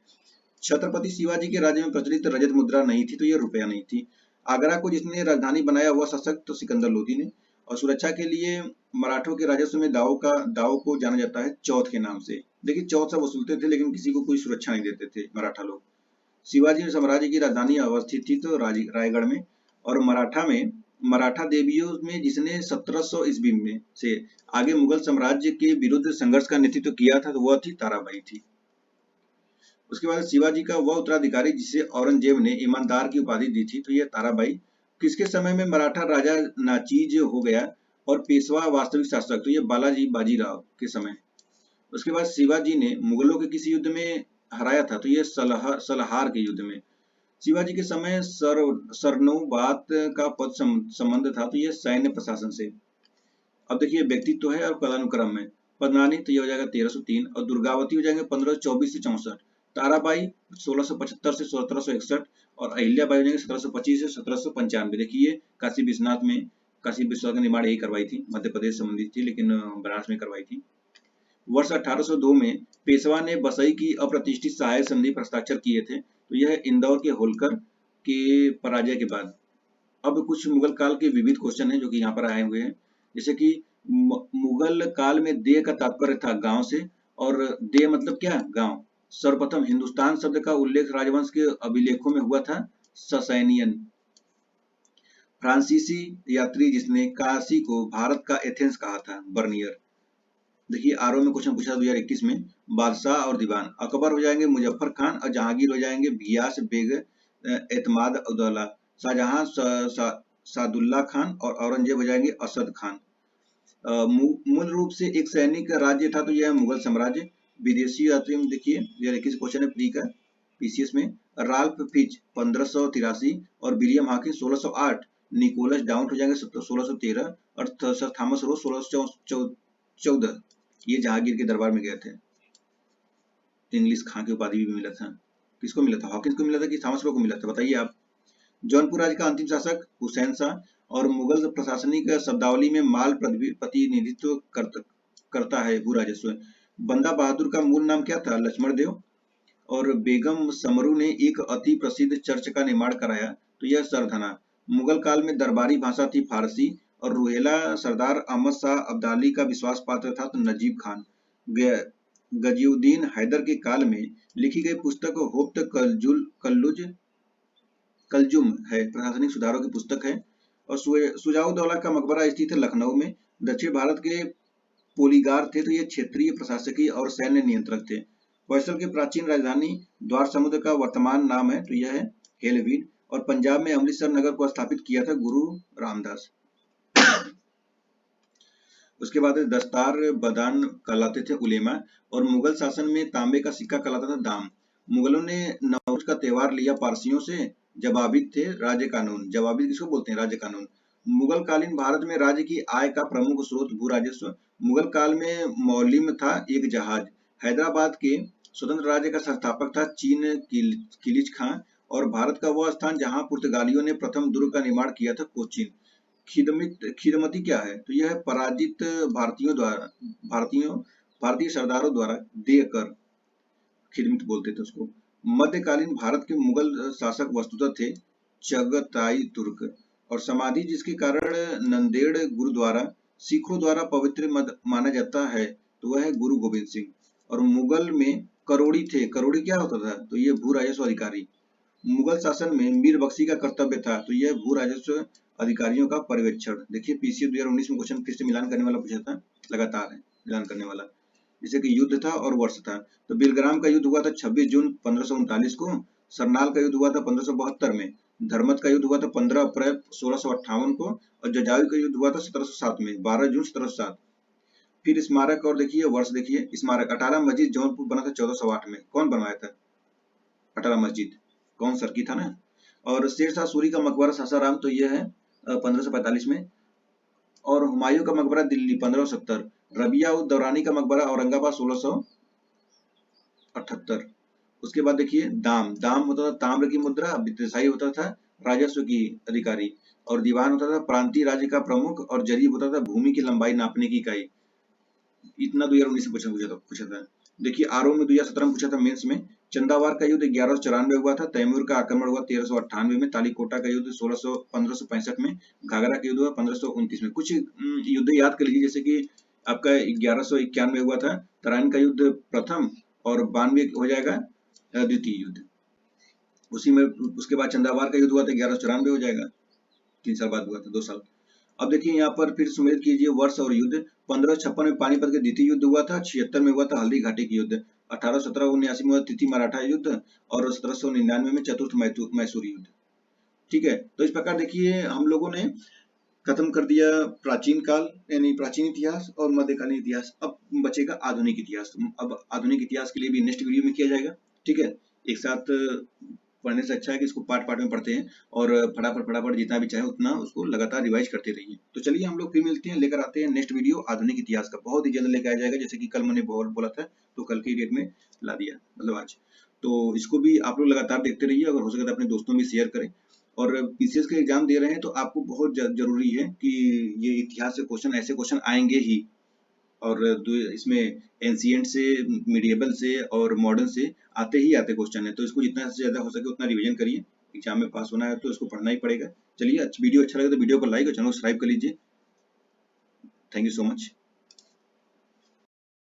छत्रपति शिवाजी के राज्य में प्रचलित रजत मुद्रा नहीं थी, तो यह रुपया नहीं थी। आगरा को जिसने राजधानी बनाया हुआ शासक तो सिकंदर लोधी ने। और सुरक्षा के लिए मराठों के राजस्व में दावों को जाना जाता है चौथ के नाम से। देखिए चौथ सब वसूलते थे लेकिन किसी को कोई सुरक्षा नहीं देते थे मराठा लोग। शिवाजी साम्राज्य की राजधानी अवस्थित थी तो रायगढ़ में। और मराठा देवियों में जिसने 1700 ईस्वी में से आगे मुगल साम्राज्य के विरुद्ध संघर्ष का नेतृत्व किया था तो वह थी ताराबाई थी। उसके बाद शिवाजी का वह उत्तराधिकारी जिसे औरंगजेब ने ईमानदार की उपाधि दी थी तो यह ताराबाई। किसके समय में मराठा राजा नाचीज हो गया, और पेशवा वास्तविक शासक, तो ये बालाजी बाजीराव के समय। उसके बाद शिवाजी ने मुगलों के किसी युद्ध में हराया था, तो ये सलहार के युद्ध में। शिवाजी के समय सरनोबात का पद संबंध था, तो ये सैन्य प्रशासन से। अब देखिए व्यक्तित्व है और पदानुक्रम में। पद्मानी तो ये हो जाएगा 1303 और दुर्गावती हो जाएंगे 1524 से 64। ताराबाई 1675 से 1761 और अहिल्याबाई हो जाएंगे 1725 से 1795। देखिए काशी विश्वनाथ में, काशी विश्वनाथ का निर्माण यही करवाई थी, मध्य प्रदेश संबंधित थी लेकिन बनारस में करवाई थी। वर्ष 1802 में पेशवा ने बसई की अप्रतिष्ठित सहायक संधि पर हस्ताक्षर किए थे, तो यह इंदौर के होलकर के पराजय के बाद। अब कुछ मुगल काल के विविध क्वेश्चन हैं जो कि यहाँ पर आए हुए हैं, जैसे कि मुगल काल में देह का तात्पर्य था गांव से, और देह मतलब क्या, गांव। सर्वप्रथम हिंदुस्तान शब्द का उल्लेख राजवंश के अभिलेखों में हुआ था। ससैनियन फ्रांसीसी यात्री जिसने काशी को भारत का एथेंस कहा था, बर्नियर। देखिए आरओ में क्वेश्चन पूछा 2021 में। बादशाह और दीवान, अकबर हो जाएंगे मुजफ्फर खान और जहांगीर हो जाएंगे घियास बेग एतमाद उदौला। शाहजहां सादुल्ला खान और औरंगजेब हो जाएंगे असद खान। मूल रूप से एक सैनिक राज्य था, तो यह मुगल साम्राज्य। विदेशी यात्री में देखिए 2021 क्वेश्चन है प्री का पीसीएस में। राल्फ फिच 1583 और विलियम हाकिन 1608। निकोलस डाउट हो जाएंगे 1613 और सर थॉमस रोज 1614। ये जहांगीर के दरबार में गए थे। इंग्लिश खां की उपाधि भी मिला था। किसको मिला था, हॉकिंस को मिला था कि थॉमस रो को मिला था, बताइए आप। जौनपुर राज्य का अंतिम शासक हुसैन शाह, और मुगल प्रशासनिक शब्दावली में माल प्रतिनिधित्व करता है भू राजस्व। बंदा बहादुर का मूल नाम क्या था, लक्ष्मण देव। और बेगम समरू ने एक अति प्रसिद्ध चर्च का निर्माण कराया, तो यह सरधना। मुगल काल में दरबारी भाषा थी फारसी, और रुहेला सरदार अहमद शाह अब्दाली का विश्वास पात्र था, तो नजीब खान। गजियुद्दीन हैदर के काल में लिखी गई पुस्तक होप्त कलजुम है, प्रशासनिक सुधारों की पुस्तक है। और सुजाउद्दौला का मकबरा स्थित है लखनऊ में। दक्षिण भारत के पोलीगार थे, तो ये क्षेत्रीय प्रशासकीय और सैन्य नियंत्रक थे। फैसल की प्राचीन राजधानी द्वार समुद्र का वर्तमान नाम है, तो यह है हेलवीड। और पंजाब में अमृतसर नगर को स्थापित किया था गुरु रामदास। उसके बाद दस्तार बदान कहलाते थे उलेमा। और मुगल शासन में तांबे का सिक्का कहलाता था दाम। मुगलों ने नवरोज का त्योहार लिया पारसियों से। जवाबिद थे राज्य कानून, जवाबिद किसको बोलते हैं, राज्य कानून। मुगल कालीन भारत में राज्य की आय का प्रमुख स्रोत भू राजस्व। मुगल काल में मौलिम था एक जहाज। हैदराबाद के स्वतंत्र राज्य का संस्थापक था चीन किलिच खां। और भारत का वह स्थान जहां पुर्तगालियों ने प्रथम दुर्ग का निर्माण किया था, कोचीन। खिदमती क्या है, तो यह पराजित भारतीय सरदारों द्वारा देय कर, खिदमत बोलते थे उसको। मध्यकालीन भारत के मुगल शासक वस्तुतः थे चगताई तुर्क। और समाधि जिसके कारण नंदेड़ गुरुद्वारा सिखों द्वारा पवित्र माना जाता है, तो वह है गुरु गोविंद सिंह। और मुगल में करोड़ी थे, करोड़ी क्या होता था, तो ये भू राजस्व अधिकारी। मुगल शासन में मीर बख्शी का कर्तव्य था, तो यह भू राजस्व अधिकारियों का पर्यवेक्षण। देखिए पीसीएस 2019 में क्वेश्चन फिर से मिलान करने वाला पूछा था, लगातार है मिलान करने वाला। जैसे कि युद्ध था और वर्ष था, तो बिलग्राम का युद्ध हुआ था 26 जून 1539 को। सरनाल का युद्ध हुआ था 1572 में। धर्मत का युद्ध हुआ था 15 अप्रैल 1658 को। और जजावी का युद्ध हुआ था 1707 में, 12 जून 1707। फिर स्मारक और देखिए वर्ष देखिए। स्मारक अटाला मस्जिद जौनपुर बना था 1408 में। कौन बनवाया था अटाला मस्जिद, कौन सरकी था ना। और शेरशाह सूरी का मकबरा सासाराम, तो यह है 1545 में। और हुमायूं का मकबरा दिल्ली 1570। रबिया उद दौरानी का मकबरा औरंगाबाद 1678। उसके बाद देखिए दाम, दाम होता था ताम्र की मुद्रा, वित्तशाही होता था राजस्व की अधिकारी। और दीवान होता था प्रांतीय राज्य का प्रमुख। और जरीब होता था भूमि की लंबाई नापने की इकाई। इतना 2019 में पूछा था। देखिए आरओ में 2017 में पूछा था मेंस में। चंदावार का युद्ध 1194 हुआ था। तैमूर का आक्रमण हुआ 1398 में। तालीकोटा का युद्ध 1565 में। घाघरा का युद्ध हुआ 1529 में। कुछ युद्ध याद कर लीजिए, जैसे कि आपका 1191 हुआ था तराइन का युद्ध प्रथम, और 92 हो जाएगा द्वितीय युद्ध। उसी में उसके बाद चंदावार का युद्ध हुआ था 1194 हो जाएगा, 3 साल बाद हुआ था, 2 साल। अब देखिए यहाँ पर फिर सुमेलित कीजिए वर्ष और युद्ध। 1556 में पानीपत के द्वितीय युद्ध हुआ था। 76 में हुआ था हल्दी घाटी की युद्ध। 1817-79 में हुआ तिथि मराठा युद्ध। और 1799 में चतुर्थ मैसूर युद्ध। ठीक है, तो इस प्रकार देखिए हम लोगों ने खत्म कर दिया प्राचीन काल यानी प्राचीन इतिहास और मध्यकालीन इतिहास। अब बचेगा आधुनिक इतिहास। अब आधुनिक इतिहास के लिए भी नेक्स्ट वीडियो में किया जाएगा, ठीक है। एक साथ पढ़ने से अच्छा है कि इसको पार्ट पार्ट में पढ़ते हैं और फटाफट जितना भी चाहे उतना उसको लगातार रिवाइज करते रहिए। तो चलिए हम लोग फिर मिलते हैं, लेकर आते हैं नेक्स्ट वीडियो आधुनिक इतिहास का। बहुत ही जल्द लेकर आ जाएगा, जैसे कि कल मैंने बोला था तो कल की डेट में ला दिया, मतलब आज। तो इसको भी आप लोग लगातार देखते रहिए, अगर हो सके तो अपने दोस्तों में शेयर करें। और पीसीएस का एग्जाम दे रहे हैं तो आपको बहुत जरूरी है कि ये इतिहास से क्वेश्चन, ऐसे क्वेश्चन आएंगे ही। और इसमें एंशिएंट से, मिडिएबल से और मॉडर्न से आते ही आते क्वेश्चन है, तो इसको जितना से ज्यादा हो सके उतना रिवीजन करिए। एग्जाम में पास होना है तो इसको पढ़ना ही पड़ेगा। चलिए, वीडियो अच्छा लगे तो वीडियो को लाइक और चैनल को सब्सक्राइब कर लीजिए। Thank you so much.